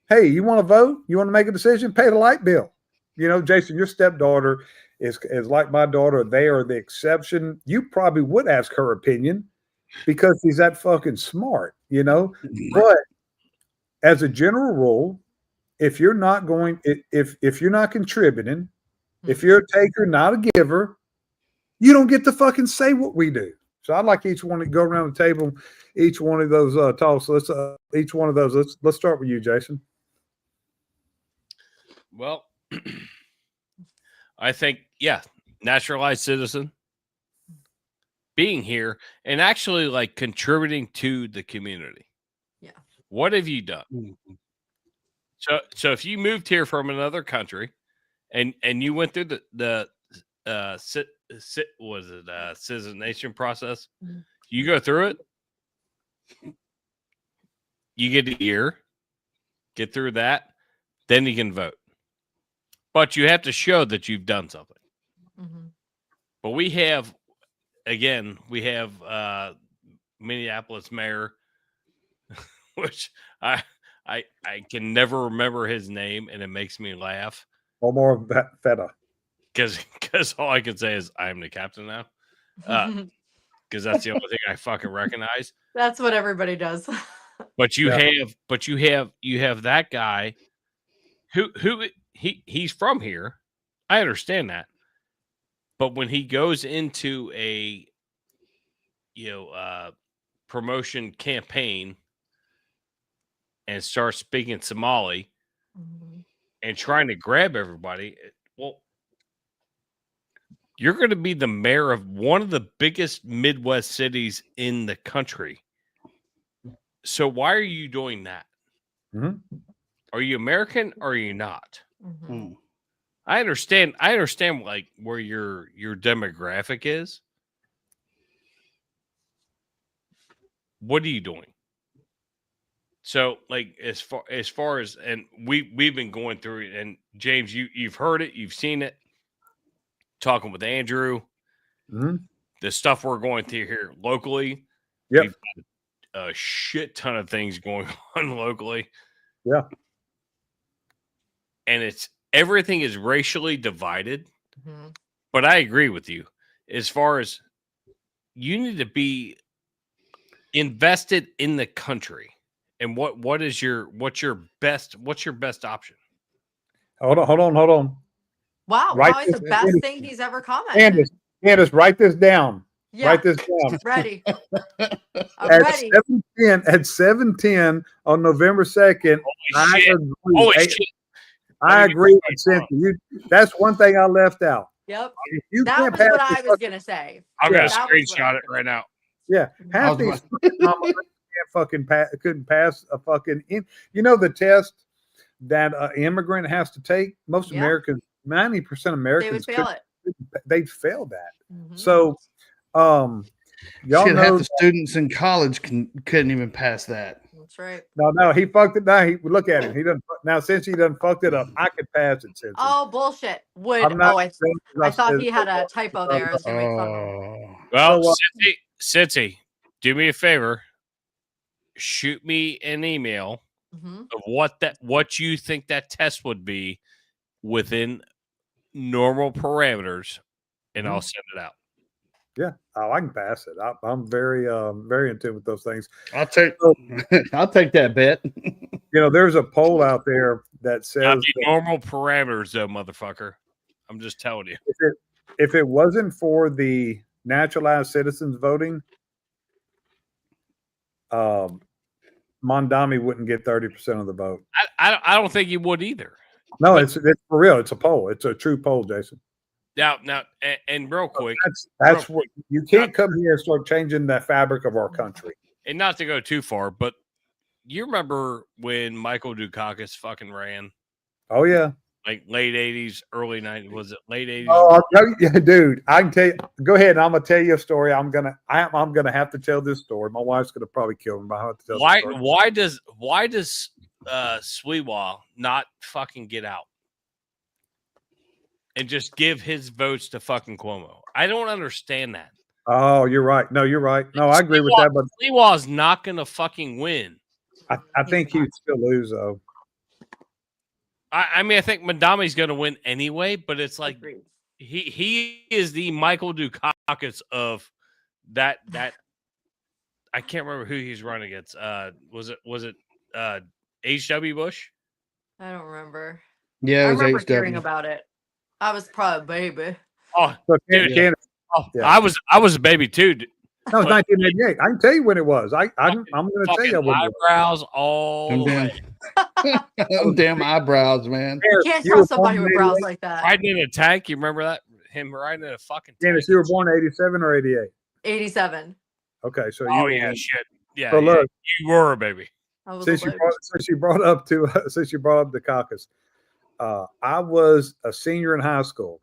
Hey, you want to vote? You want to make a decision? Pay the light bill. Jason, your stepdaughter is like my daughter. They are the exception. You probably would ask her opinion because she's that fucking smart, But as a general rule, if you're not if you're not contributing, if you're a taker, not a giver, you don't get to fucking say what we do. So I'd like each one to go around the table, each one of those talks. Let's each one of those. Let's start with you, Jason. Well, I think naturalized citizen, being here and actually like contributing to the community. Yeah. What have you done? So if you moved here from another country and you went through the citizenation process, you go through it, you get a year, get through that, then you can vote. But you have to show that you've done something. But we have Minneapolis mayor, which I can never remember his name, and it makes me laugh. Omar Feta. because all I can say is I'm the captain now. Because that's the only thing I fucking recognize. That's what everybody does. But you Yeah. have that guy who he's from here. I understand that. But when he goes into a promotion campaign and starts speaking Somali and trying to grab everybody, well, you're going to be the mayor of one of the biggest Midwest cities in the country. So why are you doing that? Mhm. Are you American or are you not? Mhm. I understand like where your demographic is. What are you doing? So like as far as and we've been going through it, and James, you've heard it, you've seen it, talking with Andrew, Mhm. the stuff we're going through here locally. Yep. We've got a shit ton of things going on locally. Yeah. And it's everything is racially divided. Mhm. But I agree with you as far as you need to be invested in the country. And what's your best option? Hold on. Wow, Write probably the this- best thing he's ever commented. Candace, write this down. Yeah, Write this down. ready. I'm At ready. 7:10 on November 2nd, I shit. agree. Holy Hey, shit. I Let me agree get with Cynthia. That's one thing I left out. Yep. If you That can't was pass what the I was fucking- gonna say. I'm Yeah. gonna That was what I screenshot was it right now. Yeah, half I was these fucking couldn't pass a fucking. The test that an immigrant has to take. Most Yeah. Americans, 90% They would Americans, fail it. they'd fail that. Mhm. So, y'all Shit, half know. the students in college couldn't even pass that. That's right. No, he fucked it. Now look at him. He doesn't. Now since he done fucked it up, I could pass it. Since Oh, bullshit. I'm not. I thought he had a typo there. I was gonna make fun of him. Oh, Well, So, Cincy, do me a favor. Shoot me an email Mhm. of what you think that test would be within normal parameters, and I'll send it out. Yeah, I can pass it. I'm very, very in tune with those things. I'll take that bet. There's a poll out there that Not says the that normal parameters, though, motherfucker. I'm just telling you. if it wasn't for the naturalized citizens voting, Mondami wouldn't get 30% of the vote. I don't think you would either. No, But- it's for real. It's a poll. It's a true poll, Jason. Now, and real quick, That's what you can't come here and start changing the fabric of our country. and not to go too far, but you remember when Michael Dukakis fucking ran, Oh yeah. like late 80s, early 90s? Was it late 80s? Oh, yeah, dude. I can tell you. Go ahead, and I'm gonna tell you a story. I'm gonna have to tell this story. My wife's gonna probably kill me, but I have to tell this story. Why does Sweewa not fucking get out and just give his votes to fucking Cuomo? I don't understand that. Oh, you're right. No, you're right. No, I agree with that, but Sweewa's not gonna fucking win. I think he'd still lose though. I mean, I think Mondami's gonna win anyway, but it's like Agreed. he is the Michael Dukakis of that. I can't remember who he's running against. Was it H.W. Bush? I don't remember. Yeah, I it was remember HW. hearing about it. I was probably a baby. Oh, So, Dude, Candace, oh Yeah. I was a baby too. that was 1988. I can tell you when it was. I'm going to tell you Fucking when it was. eyebrows all Them the damn, way. them damn eyebrows, man. You can't You were trust somebody born with in brows 88? like that. Riding in a tank. You remember that? Him riding in a fucking tank. Candace, you were born 87 or 88? 87. Okay, so you Oh were yeah, born- shit. Yeah, So yeah. look, You were a baby. I was since a you baby. brought up the caucus, I was a senior in high school.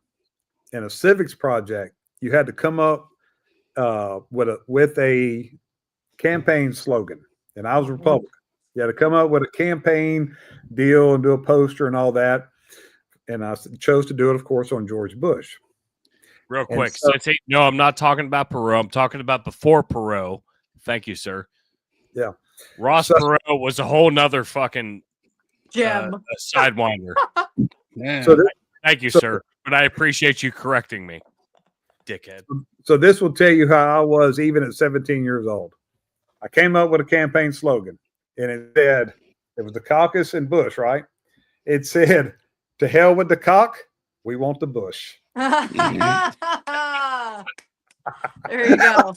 In a civics project, you had to come up with a campaign slogan, and I was Mhm. Republican. You had to come up with a campaign deal and do a poster and all that. And I chose to do it, of course, on George Bush. Real And quick. so- No, I'm not talking about Perot. I'm talking about before Perot. Thank you, sir. Yeah. Ross So- Perot was a whole nother fucking Jim. sidewinder. Man. So this, Thank you, So- sir. But I appreciate you correcting me, dickhead. So this will tell you how I was even at 17 years old. I came up with a campaign slogan, and it said, it was the caucus and Bush, right? It said, to hell with the cock, we want the bush. There you go.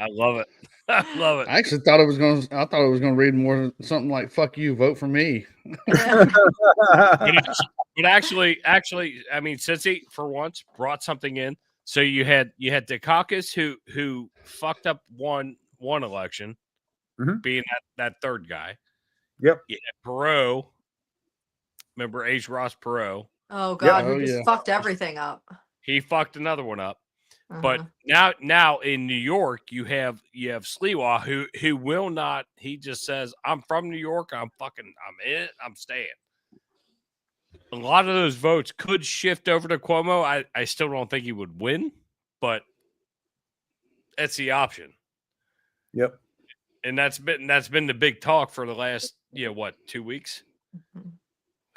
I love it. I love it. I actually thought it was going to. I thought it was going to read more something like "fuck you, vote for me." But actually, I mean, Cincy for once brought something in. So you had Dukakis who fucked up one election, being that third guy. Yep. You had Perot. Remember H. Ross Perot? Oh God, Oh, who just yeah. fucked everything up. He fucked another one up. Uh-huh. But now in New York, you have Sliwa who will not. He just says, "I'm from New York. I'm in it. I'm staying." A lot of those votes could shift over to Cuomo. I still don't think he would win, but that's the option. Yep. And that's been the big talk for the last 2 weeks. Mhm.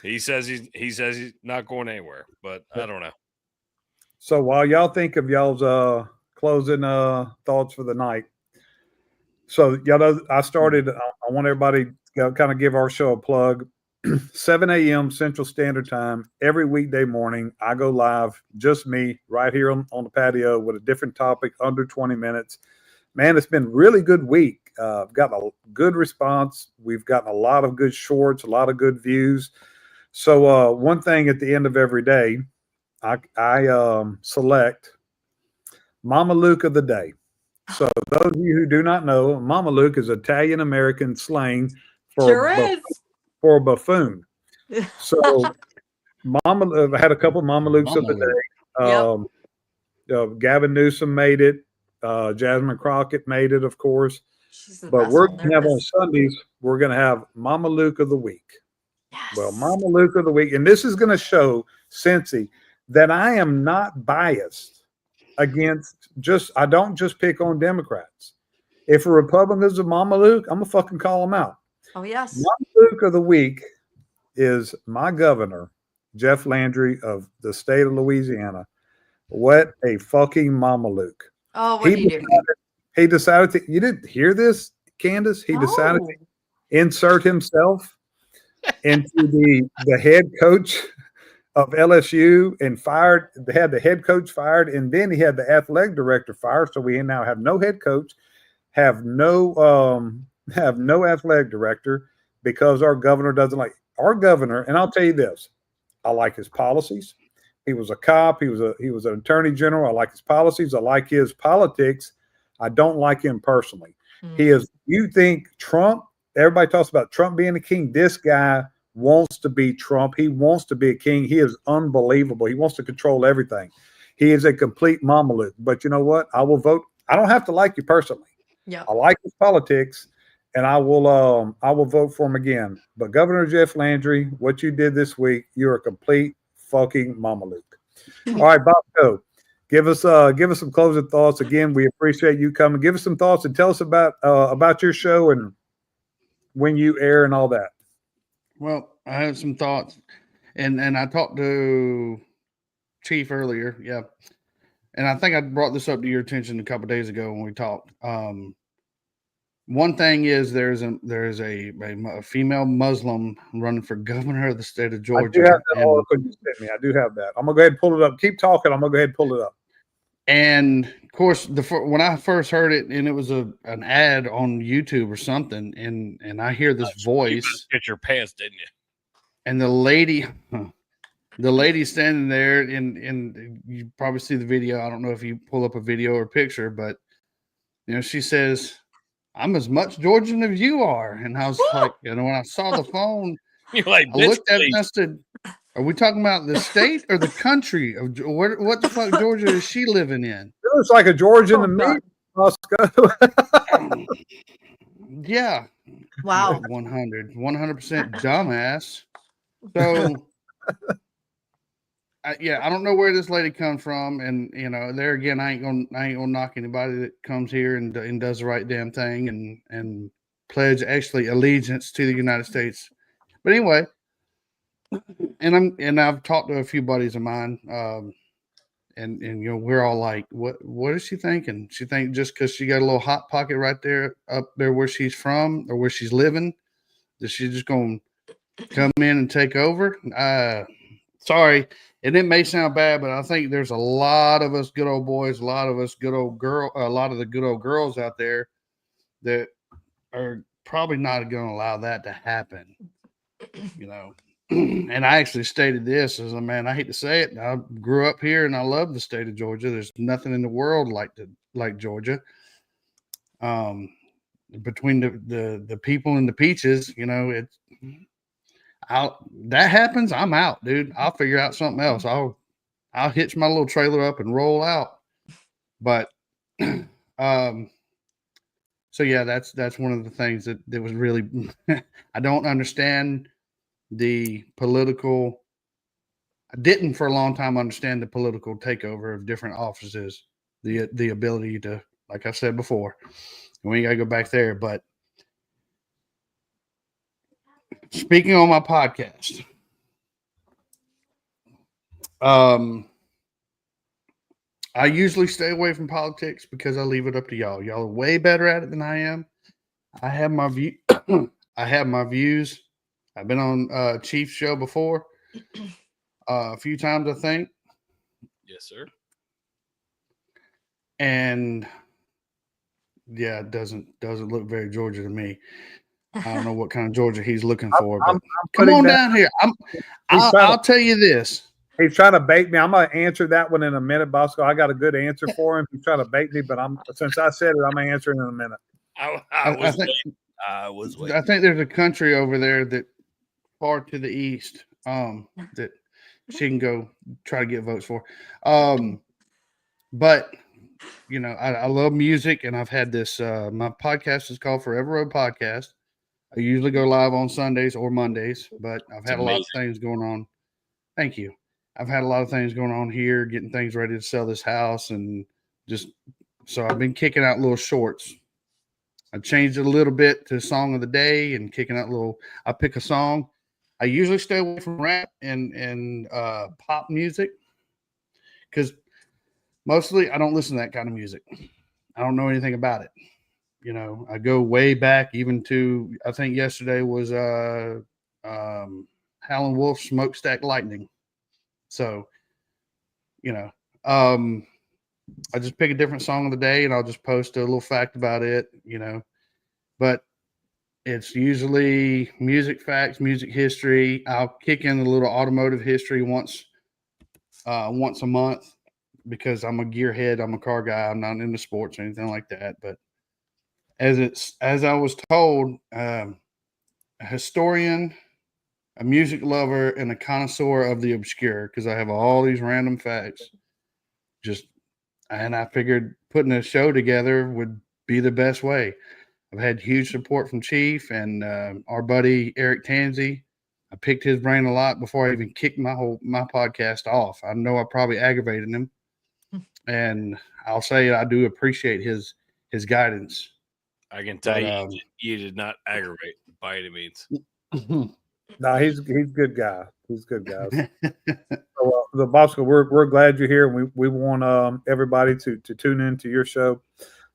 He says he's not going anywhere, but I don't know. So while y'all think of y'all's closing thoughts for the night, so y'all know I started. I want everybody to kind of give our show a plug. 7 a.m. Central Standard Time every weekday morning. I go live, just me, right here on the patio with a different topic, under 20 minutes. Man, it's been a really good week. I've gotten a good response. We've gotten a lot of good shorts, a lot of good views. So one thing at the end of every day, I select Mama Luke of the day. So those of you who do not know, Mama Luke is Italian American slang for a buffoon. So I had a couple of Mama Lukes of the day. Gavin Newsom made it. Jasmine Crockett made it, of course. But we're going to have on Sundays, we're going to have Mama Luke of the week. Yes. Well, Mama Luke of the week. And this is going to show, Cincy, that I am not biased against I don't just pick on Democrats. If a Republican is a Mama Luke, I'm going to fucking call them out. Oh, yes. Mama Luke of the week is my governor, Jeff Landry of the state of Louisiana. What a fucking Mama Luke. Oh, what did he do? He decided to, you didn't hear this, Candace? He decided to insert himself into the head coach of LSU and had the head coach fired, and then he had the athletic director fired. So we now have no head coach, have no athletic director, because our governor doesn't like our governor. And I'll tell you this, I like his policies. He was a cop. He was an attorney general. I like his policies. I like his politics. I don't like him personally. He is. You think Trump? Everybody talks about Trump being a king. This guy wants to be Trump. He wants to be a king. He is unbelievable. He wants to control everything. He is a complete Mama Luke. But you know what? I will vote. I don't have to like you personally. Yeah. I like his politics, and I will vote for him again. But Governor Jeff Landry, what you did this week, you're a complete fucking Mama Luke. All right, Bob, go. Give us some closing thoughts. Again, we appreciate you coming. Give us some thoughts and tell us about your show and when you air and all that. Well, I have some thoughts, and I talked to Chief earlier, yeah, and I think I brought this up to your attention a couple of days ago when we talked. One thing is there's a female Muslim running for governor of the state of Georgia. I do have that article you sent me. I do have that. I'm gonna go ahead and pull it up. Keep talking. I'm gonna go ahead and pull it up. And of course, when I first heard it, and it was an ad on YouTube or something, and I hear this voice. You get your pants, didn't you? And the lady standing there, and you probably see the video. I don't know if you pull up a video or picture, but she says, "I'm as much Georgian as you are." And I was like, when I saw the phone, You're like, I looked at it and I said, "Are we talking about the state or the country of what the fuck Georgia is she living in?" It looks like a Georgian to me. Moscow. Yeah. Wow. 100% dumbass. So, I don't know where this lady comes from, and there again, I ain't gonna knock anybody that comes here and does the right damn thing and pledge actually allegiance to the United States. But anyway, and I've talked to a few buddies of mine, and we're all like, what is she thinking? She think just because she got a little hot pocket right there up there where she's from or where she's living, that she's just gonna come in and take over? Sorry, and it may sound bad, but I think there's a lot of us good old boys, a lot of us good old a lot of the good old girls out there that are probably not going to allow that to happen. And I actually stated this as a man. I hate to say it. I grew up here and I love the state of Georgia. There's nothing in the world like Georgia. Between the people and the peaches, that happens, I'm out, dude. I'll figure out something else. I'll hitch my little trailer up and roll out. But so yeah, that's one of the things that was really I don't understand the political. I didn't for a long time understand the political takeover of different offices, the ability to, like I said before, we ain't gotta go back there. But speaking on my podcast, I usually stay away from politics because I leave it up to y'all. Y'all are way better at it than I am. I have my view. I have my views. I've been on Chief's show before a few times, I think. Yes, sir. And yeah, it doesn't look very Georgia to me. I don't know what kind of Georgia he's looking for. But come on down here. I'll tell you this. He's trying to bait me. I'm going to answer that one in a minute, Bosco. I got a good answer for him. He's trying to bait me, but since I said it, I'm going to answer it in a minute. I was waiting. I think there's a country over there that far to the east that she can go try to get votes for. But I love music, and I've had this. My podcast is called Forever Road Podcast. I usually go live on Sundays or Mondays, but I've had a lot of things going on. Thank you. I've had a lot of things going on here, getting things ready to sell this house, and so I've been kicking out little shorts. I changed it a little bit to song of the day and kicking out I pick a song. I usually stay away from rap and pop music because mostly I don't listen to that kind of music. I don't know anything about it. I go way back even to, I think yesterday was Howlin' Wolf Smokestack Lightning. So, I just pick a different song of the day and I'll just post a little fact about it, but it's usually music facts, music history. I'll kick in a little automotive history once a month because I'm a gearhead. I'm a car guy. I'm not into sports or anything like that. But as I was told, a historian, a music lover, and a connoisseur of the obscure, because I have all these random facts. And I figured putting a show together would be the best way. I've had huge support from Chief and our buddy Eric Tansey. I picked his brain a lot before I even kicked my podcast off. I know I probably aggravated him, and I'll say I do appreciate his guidance. I can tell you did not aggravate by any means. No, he's a good guy. He's a good guy. So, the Bosco, we're glad you're here. We want everybody to tune in to your show.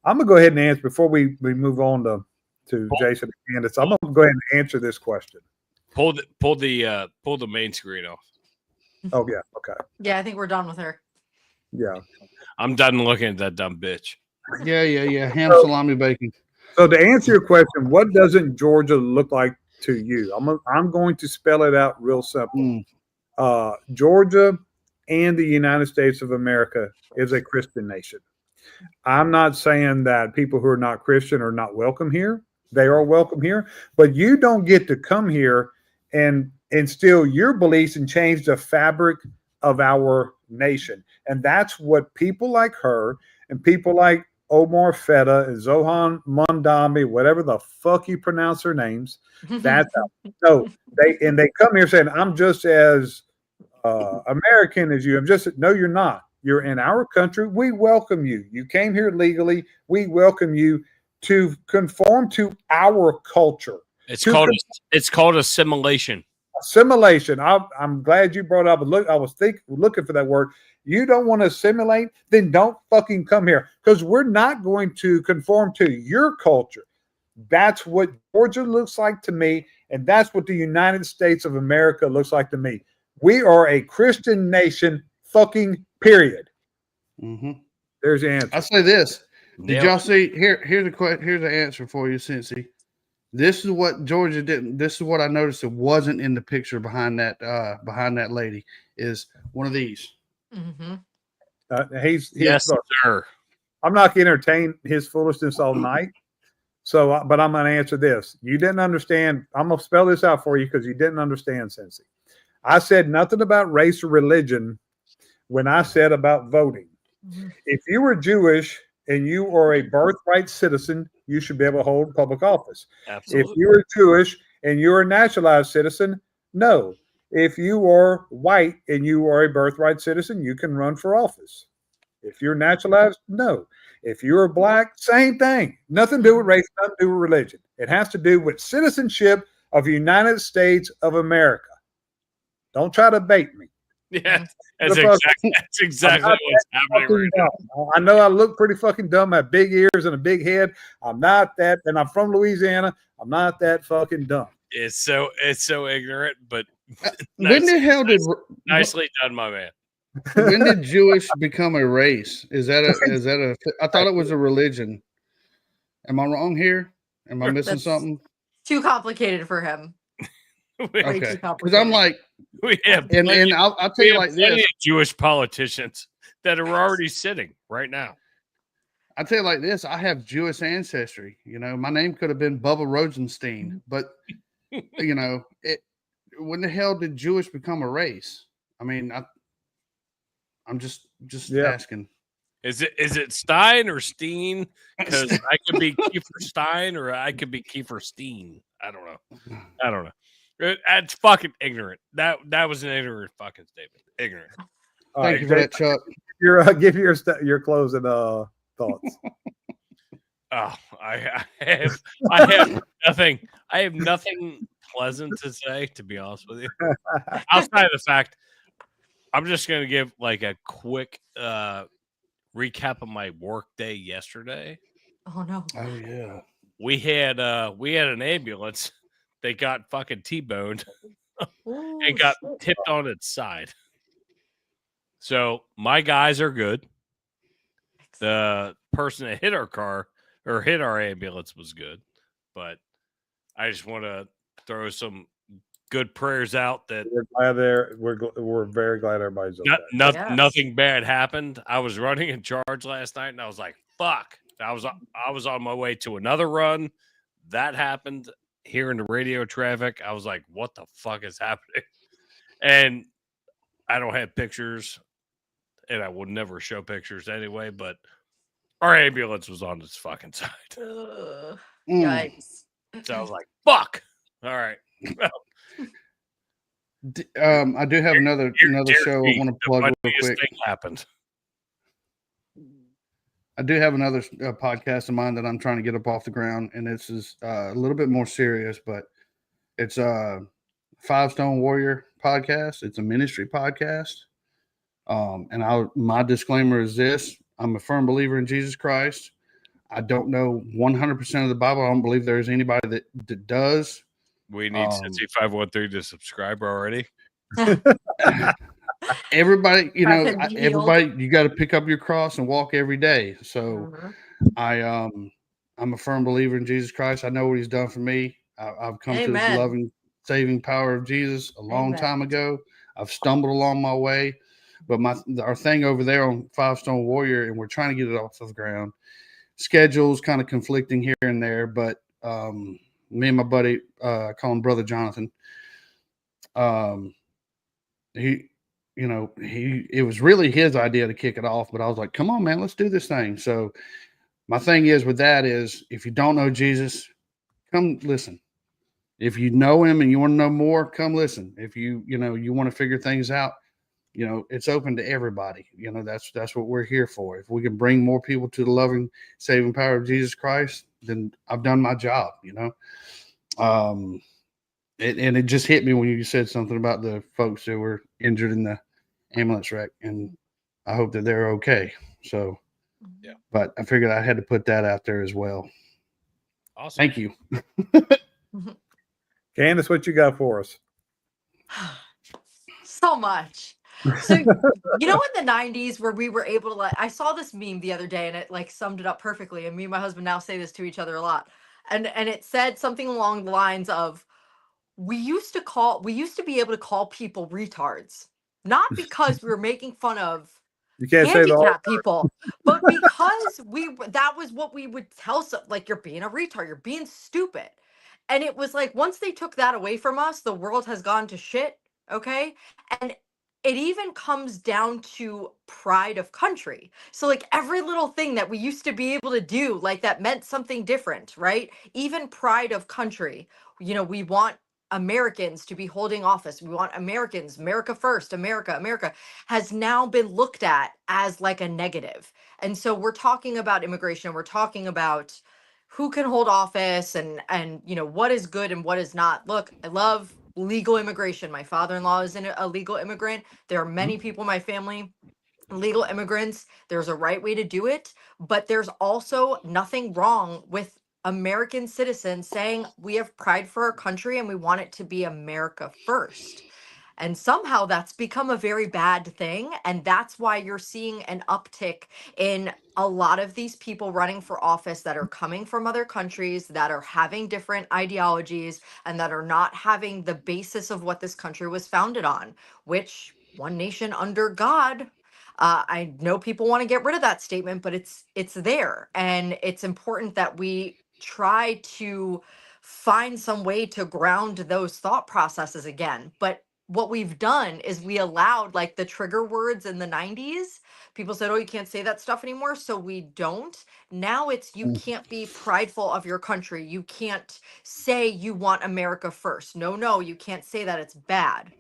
I'm gonna go ahead and answer before we move on to Jason and Candace. I'm gonna go ahead and answer this question. Pull the main screen off. Oh yeah, okay. Yeah, I think we're done with her. Yeah, I'm done looking at that dumb bitch. Yeah. Ham, salami, bacon. So to answer your question, what doesn't Georgia look like to you? I'm going to spell it out real simple. Georgia and the United States of America is a Christian nation. I'm not saying that people who are not Christian are not welcome here. They are welcome here, but you don't get to come here and instill your beliefs and change the fabric of our nation. And that's what people like her and people like Omar Feta and Zohan Mondami, whatever the fuck you pronounce their names. That's how. No, they come here saying, I'm just as American as you. No, you're not. You're in our country. We welcome you. You came here legally. We welcome you to conform to our culture. It's called assimilation. assimilation. I'm glad you brought up. Look, I was looking for that word. You don't want to assimilate, then don't fucking come here, because we're not going to conform to your culture. That's what Georgia looks like to me, and that's what the United States of America looks like to me. We are a Christian nation, fucking period. Mm-hmm. There's the answer. I say this. Did Nailed y'all it. see? Here's the answer for you, Cincy. This is what Georgia didn't. This is what I noticed. It wasn't in the picture behind that lady. Is one of these. Mm-hmm. He's Yes, look, sir. I'm not going to entertain his foolishness all night. So, but I'm going to answer this. You didn't understand. I'm going to spell this out for you because you didn't understand, Cincy. I said nothing about race or religion when I said about voting. Mm-hmm. If you were Jewish and you are a birthright citizen, you should be able to hold public office. Absolutely. If you are Jewish and you're a naturalized citizen, no. If you are white and you are a birthright citizen, you can run for office. If you're naturalized, no. If you're black, same thing. Nothing to do with race, nothing to do with religion. It has to do with citizenship of the United States of America. Don't try to bait me. Yeah, The that's exactly what's happening right now. dumb. I know I look pretty fucking dumb. I have big ears and a big head. I'm not that, and I'm from Louisiana. I'm not that fucking dumb. It's so ignorant, but When the hell did nicely done, my man. when did Jewish become a race? Is that a? I thought it was a religion. Am I wrong here? Am I missing That's something? too complicated for him. Way Okay, too because complicated. I'm like, We have and I'll tell you like plenty this. of Jewish politicians that are already sitting right now. I tell you like this. I have Jewish ancestry. You know, my name could have been Bubba Rosenstein, but you know, when the hell did Jewish become a race? I mean, I'm just asking. Is it Stein or Steen? Because I could be Kiefer Stein or I could be Kiefer Steen. I don't know. That's fucking ignorant. That was an ignorant fucking statement. Ignorant. All Thank right, you for that, Chuck. Give your closing thoughts. Oh, I have nothing. I have nothing pleasant to say, to be honest with you. Outside of the fact, I'm just going to give like a quick recap of my work day yesterday. Oh no. Oh yeah. We had an ambulance that got fucking T-boned Ooh, and got shit. tipped on its side. So my guys are good. The person that hit our car or hit our ambulance was good, but I just want to throw some good prayers out that We're very glad everybody's okay. Yes. nothing bad happened. I was running in charge last night, and I was like, "Fuck!" I was on my way to another run. That happened here in the radio traffic. I was like, "What the fuck is happening?" And I don't have pictures, and I will never show pictures anyway. But our ambulance was on its fucking side, Ugh, Mm. yikes. so I was like, "Fuck!" All right. I do have another show I want to plug real funniest quick. thing happened. I do have another podcast of mine that I'm trying to get up off the ground, and this is a little bit more serious, but it's a Five Stone Warrior podcast. It's a ministry podcast. And my disclaimer is this: I'm a firm believer in Jesus Christ. I don't know 100% of the Bible. I don't believe there's anybody that does. We need Cincy 513 to subscribe already. Everybody, you know, Have been everybody, you got to pick up your cross and walk every day. So Mhm. I'm a firm believer in Jesus Christ. I know what he's done for me. I've come to this Amen. loving, saving power of Jesus a long Amen. time ago. I've stumbled along my way, but our thing over there on Five Stone Warrior, and we're trying to get it off the ground. Schedules kind of conflicting here and there, but me and my buddy, I call him Brother Jonathan. It was really his idea to kick it off, but I was like, come on, man, let's do this thing. So my thing is with that is, if you don't know Jesus, come listen. If you know him and you want to know more, come listen. If you want to figure things out, it's open to everybody. That's what we're here for. If we can bring more people to the loving, saving power of Jesus Christ, then I've done my job, And it just hit me when you said something about the folks that were injured in the ambulance wreck, and I hope that they're okay. So, Yeah. But I figured I had to put that out there as well. Awesome. Thank you. Candace, what you got for us? So much. So you know, in the 90s where we were able to, like, I saw this meme the other day and it like summed it up perfectly. And me and my husband now say this to each other a lot. And it said something along the lines of, we used to be able to call people retards, not because we were making fun of You can't say the handicapped people, but because that was what we would tell some, like, you're being a retard, you're being stupid. And it was like, once they took that away from us, the world has gone to shit. Okay. And it even comes down to pride of country. So like every little thing that we used to be able to do, like that meant something different, right? Even pride of country. You know, we want Americans to be holding office. We want Americans, America first, America has now been looked at as like a negative. And so we're talking about immigration, we're talking about who can hold office and you know what is good and what is not. Look, I love legal immigration. My father-in-law is a legal immigrant. There are many people in my family legal immigrants. There's a right way to do it, but there's also nothing wrong with American citizens saying we have pride for our country and we want it to be America first. And somehow that's become a very bad thing. And that's why you're seeing an uptick in a lot of these people running for office that are coming from other countries, that are having different ideologies, and that are not having the basis of what this country was founded on, which one nation under God. I know people want to get rid of that statement, but it's there, and it's important that we try to find some way to ground those thought processes again. But what we've done is we allowed like the trigger words in the 90s. People said, oh, you can't say that stuff anymore. So we don't. Now it's, you can't be prideful of your country. You can't say you want America first. No, you can't say that. It's bad.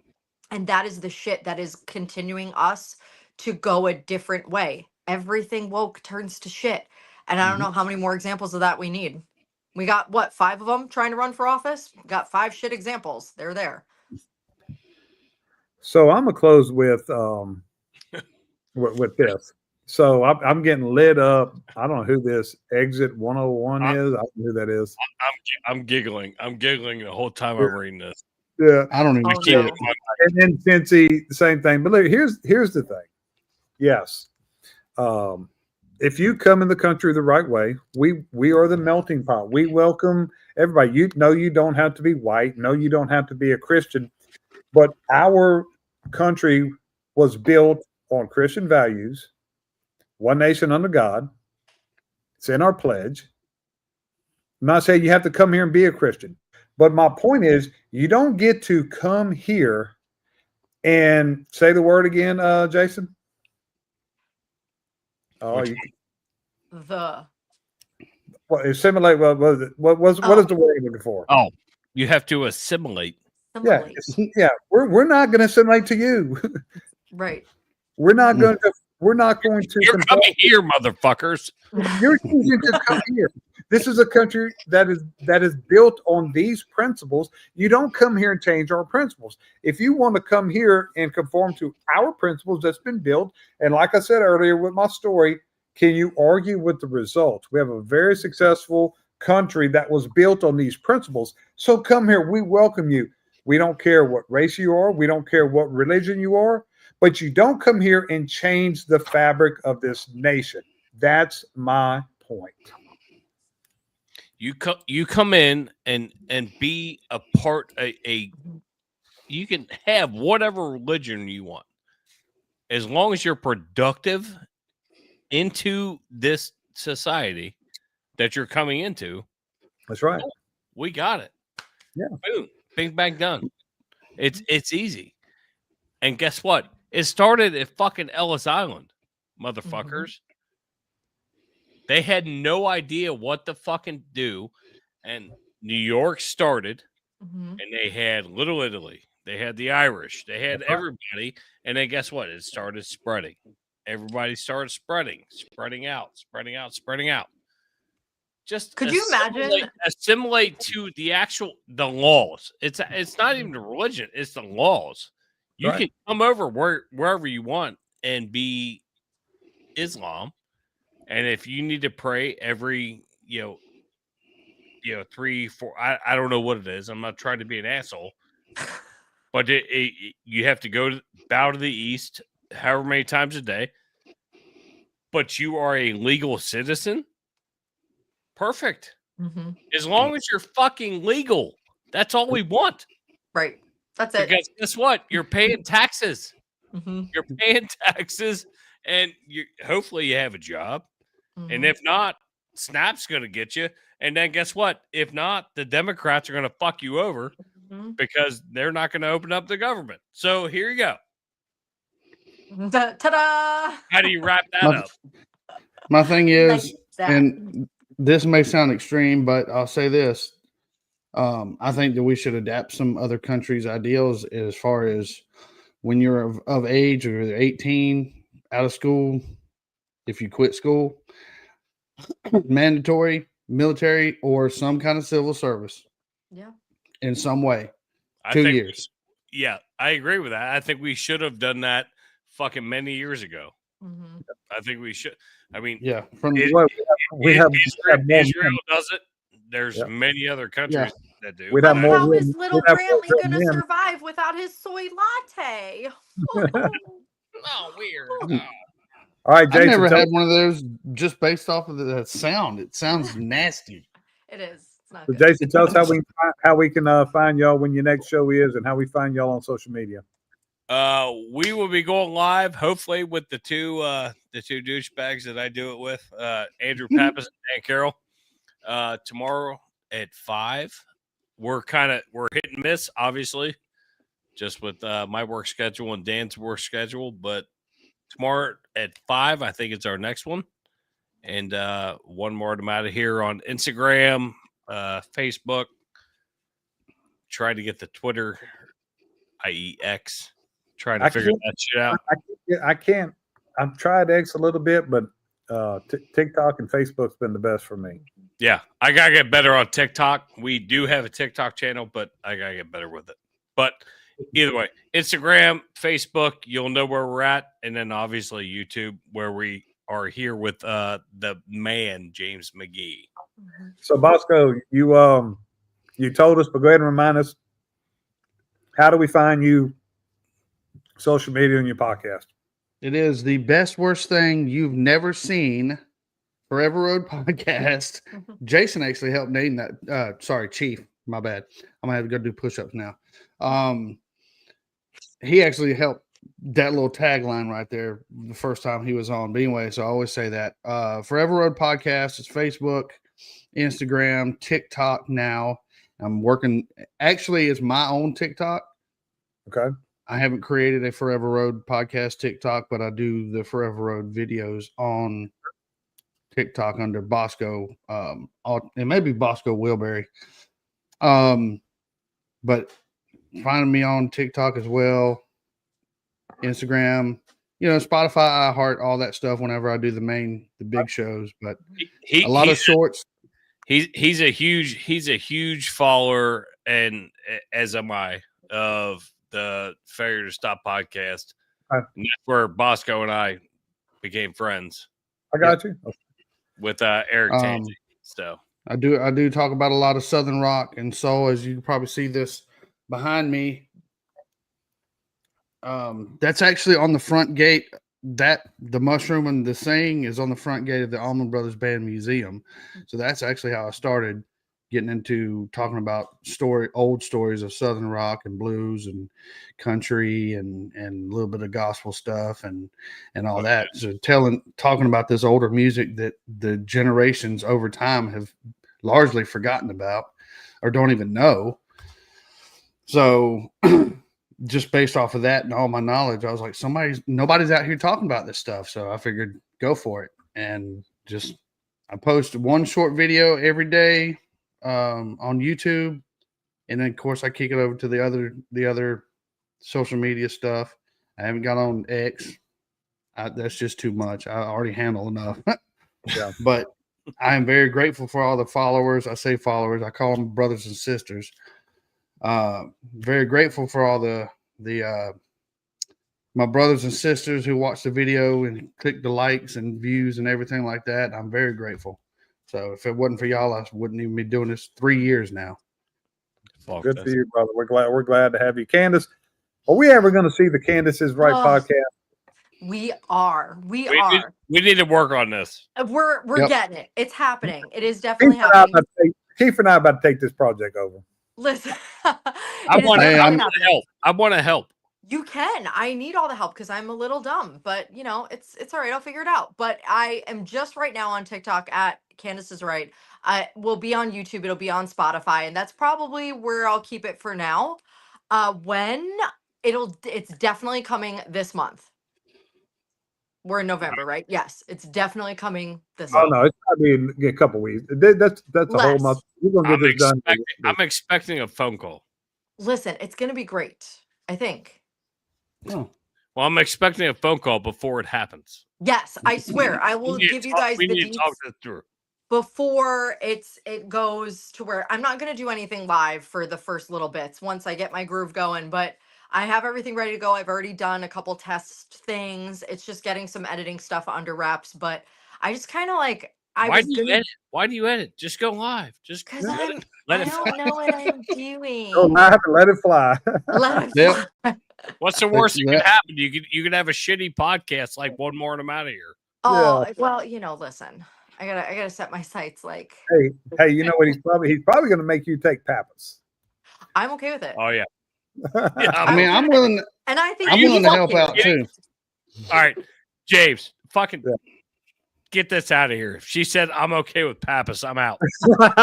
And that is the shit that is continuing us to go a different way. Everything woke turns to shit. And I don't know how many more examples of that we need. We got what, 5 of them trying to run for office? Got 5 shit examples. They're there. So I'm gonna close with this. So I'm getting lit up. I don't know who this Exit 101 is. I don't know who that is. I'm giggling. I'm giggling the whole time I'm reading this. Yeah. I don't even Oh, see no. it. And then Cincy, the same thing. But look, here's the thing. Yes. If you come in the country the right way, we are the melting pot. We welcome everybody. You know, you don't have to be white. No, you don't have to be a Christian. But our country was built on Christian values, one nation under God. It's in our pledge. I'm not saying you have to come here and be a Christian, but my point is, you don't get to come here and say the word again, Jason. Oh, you. The Well, assimilate. What is the word you're looking for? Oh, you have to assimilate. Yeah, assimilate. yeah. We're not going to assimilate to you. Right. We're not going to. We're not going to. You're coming here, motherfuckers. You're choosing to come here. This is a country that is built on these principles. You don't come here and change our principles. If you want to come here and conform to our principles that's been built, and like I said earlier with my story, can you argue with the results? We have a very successful country that was built on these principles. So come here. We welcome you. We don't care what race you are. We don't care what religion you are. But you don't come here and change the fabric of this nation. That's my point. You come in and be a part you can have whatever religion you want as long as you're productive into this society that you're coming into. That's right. We got it. Yeah. Boom. Bing bang done. It's easy. And guess what? It started at fucking Ellis Island, motherfuckers. They had no idea what to fucking do. And New York started, and they had Little Italy. They had the Irish. They had everybody. And then guess what? It started spreading. Everybody started spreading out. just Could you imagine? assimilate to the laws. It's not even the religion, it's the laws. You Right. can come over wherever you want and be Islam. And if you need to pray every 3, 4, I don't know what it is. I'm not trying to be an asshole. But you have to bow to the east however many times a day. But you are a legal citizen. Perfect. Mm-hmm. As long as you're fucking legal. That's all we want. Right. That's it. Because guess what? You're paying taxes. Mm-hmm. You're paying taxes, and hopefully you have a job. Mm-hmm. And if not, SNAP's going to get you. And then guess what? If not, the Democrats are going to fuck you over because they're not going to open up the government. So here you go. Ta-da! How do you wrap that up? My thing is, Like that. and this may sound extreme, but I'll say this. I think that we should adapt some other countries' ideals as far as when you're of age or 18, out of school, if you quit school, mandatory, military, or some kind of civil service. Yeah. In some way. I 2 think years. Yeah, I agree with that. I think we should have done that fucking many years ago. Mm-hmm. I think we should. I mean, Yeah. From Israel does it. There's many other countries that do. We'd have more How is women- little we'd have more Brantley going to men. survive without his soy latte? Oh, weird. All right, I Jason. never tell- had one of those just based off of the sound. It sounds nasty. It is. It's not So good. Jason, tell us how we can find y'all when your next show is, and how we find y'all on social media. We will be going live, hopefully, with the two douchebags that I do it with, Andrew Pappas and Dan Carroll. Tomorrow at 5. We're hit and miss, obviously, just with my work schedule and Dan's work schedule. But tomorrow at 5, I think it's our next one. And one more, I'm out of here on Instagram, Facebook. Try to get the Twitter, i.e. X. Trying to figure that shit out. I can't. I've tried X a little bit, but TikTok and Facebook's been the best for me. Yeah, I gotta get better on TikTok. We do have a TikTok channel, but I gotta get better with it. But either way, Instagram, Facebook, you'll know where we're at, and then obviously YouTube, where we are here with the man James McGee. So Bosco, you told us, but go ahead and remind us. How do we find you? Social media and your podcast. It is the best worst thing you've never seen. Forever Road podcast. Jason actually helped name that. Sorry, Chief. My bad. I'm gonna have to go do push-ups now. He actually helped that little tagline right there the first time he was on. But anyway, so I always say that. Forever Road podcast is Facebook, Instagram, TikTok now. I'm working. Actually, it's my own TikTok. Okay. I haven't created a Forever Road podcast TikTok, but I do the Forever Road videos on TikTok under Bosco. It may be Bosco Wilbury. But finding me on TikTok as well, Instagram, Spotify, iHeart, all that stuff whenever I do the big shows. But a lot of shorts. He's a huge follower, and as am I, of the Failure to Stop podcast. And that's where Bosco and I became friends. I got you. With Eric Tanzi. So I do talk about a lot of Southern rock and soul, as you can probably see this behind me. That's actually on the front gate. That the mushroom and the saying is on the front gate of the Allman Brothers Band Museum. So that's actually how I started getting into talking about old stories of Southern rock and blues and country and a little bit of gospel stuff and all that. So talking about this older music that the generations over time have largely forgotten about or don't even know. So just based off of that and all my knowledge, I was like, nobody's out here talking about this stuff. So I figured go for it. And I post one short video every day on YouTube. And then of course I kick it over to the other social media stuff. I haven't got on X. That's just too much. I already handle enough. Yeah. But I am very grateful for all the followers. I say followers. I call them brothers and sisters. Very grateful for all the my brothers and sisters who watch the video and click the likes and views and everything like that. I'm very grateful. So if it wasn't for y'all, I wouldn't even be doing this 3 years now. Good for you, brother. We're glad to have you, Candace. Are we ever going to see the Candace's Right podcast? We are. We need to work on this. We're Yep. getting it. It's happening. It is definitely happening. Keith and I are about to take this project over. Listen, I want to help. I want to help. You can. I need all the help because I'm a little dumb, but you know, it's all right. I'll figure it out. But I am just right now on TikTok at Candace is Right. I will be on YouTube. It'll be on Spotify, and that's probably where I'll keep it for now. It's definitely coming this month. We're in November, right? Yes, it's definitely coming this month. Oh no, it's probably in a couple weeks. That's a whole month. We're gonna get this done. I'm expecting a phone call. Listen, it's gonna be great. I think. Oh. Well, I'm expecting a phone call before it happens. Yes, I swear. I will give you guys the deets talk this through before it goes to where I'm not going to do anything live for the first little bits once I get my groove going, but I have everything ready to go. I've already done a couple test things. It's just getting some editing stuff under wraps, but I just kind of like Why do you edit? Why do you edit? Just go live. Just because let I it don't fly. know what I'm doing. Go live and let it fly. Let it Yep. fly. What's the worst that could happen? You could have a shitty podcast like one more and I'm out of here. Oh, well, you know, listen. I gotta set my sights like. Hey, you know what? He's probably going to make you take Pappas. I'm okay with it. Oh yeah. Yeah, I'm willing. And I think I'm willing to help out too. All right, James, fucking get this out of here. If she said I'm okay with Pappas, I'm out. He's not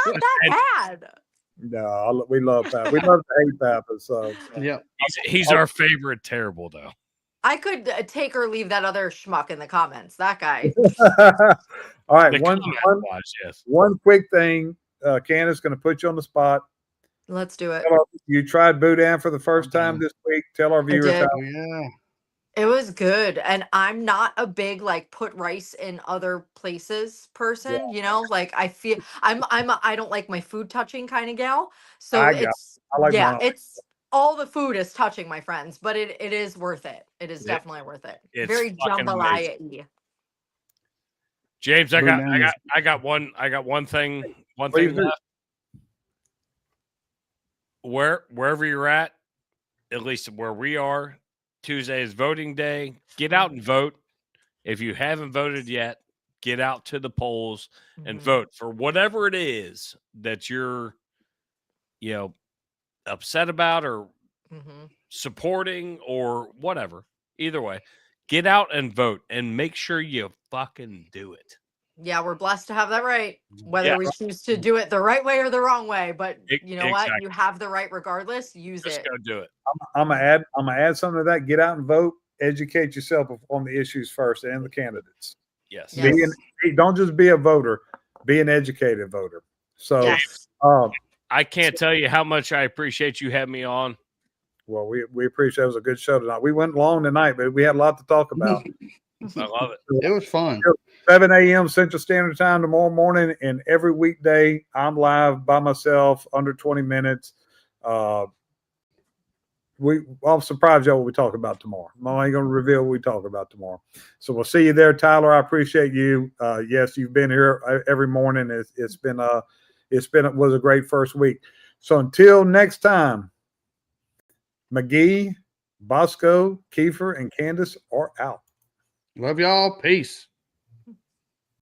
that bad. No, we love Pappas. We love to hate Pappas. So yeah, he's our favorite terrible though. I could take or leave that other schmuck in the comments. That guy. All right, yes. One quick thing. Candace going to put you on the spot. Let's do it. You tried Boudin for the first time this week. Tell our viewers how. Yeah. It was good. And I'm not a big like put rice in other places person, you know, like I feel I don't like my food touching kind of gal. So it's all the food is touching, my friends, but it is worth it. It is definitely worth it. It's very jambalaya-y. James, I got one thing left. Wherever you're at least where we are, Tuesday is voting day. Get out and vote. If you haven't voted yet, get out to the polls and vote for whatever it is that you're, upset about or supporting or whatever. Either way, get out and vote and make sure you fucking do it. Yeah, we're blessed to have that right. Whether we choose to do it the right way or the wrong way, but you know what? You have the right regardless. Use Just it. go do it. I'm gonna add something to that. Get out and vote. Educate yourself on the issues first and the candidates. Yes. Don't just be a voter. Be an educated voter. So, I can't tell you how much I appreciate you having me on. Well, we appreciate it. It was a good show tonight. We went long tonight, but we had a lot to talk about. I love it. It was fun. 7 a.m. Central Standard Time tomorrow morning, and every weekday I'm live by myself under 20 minutes. I'll surprise y'all what we talk about tomorrow. I ain't gonna reveal what we talk about tomorrow. So we'll see you there, Tyler. I appreciate you. Yes, you've been here every morning. It was a great first week. So until next time, McGee, Bosco, Kiefer, and Candace are out. Love y'all. Peace.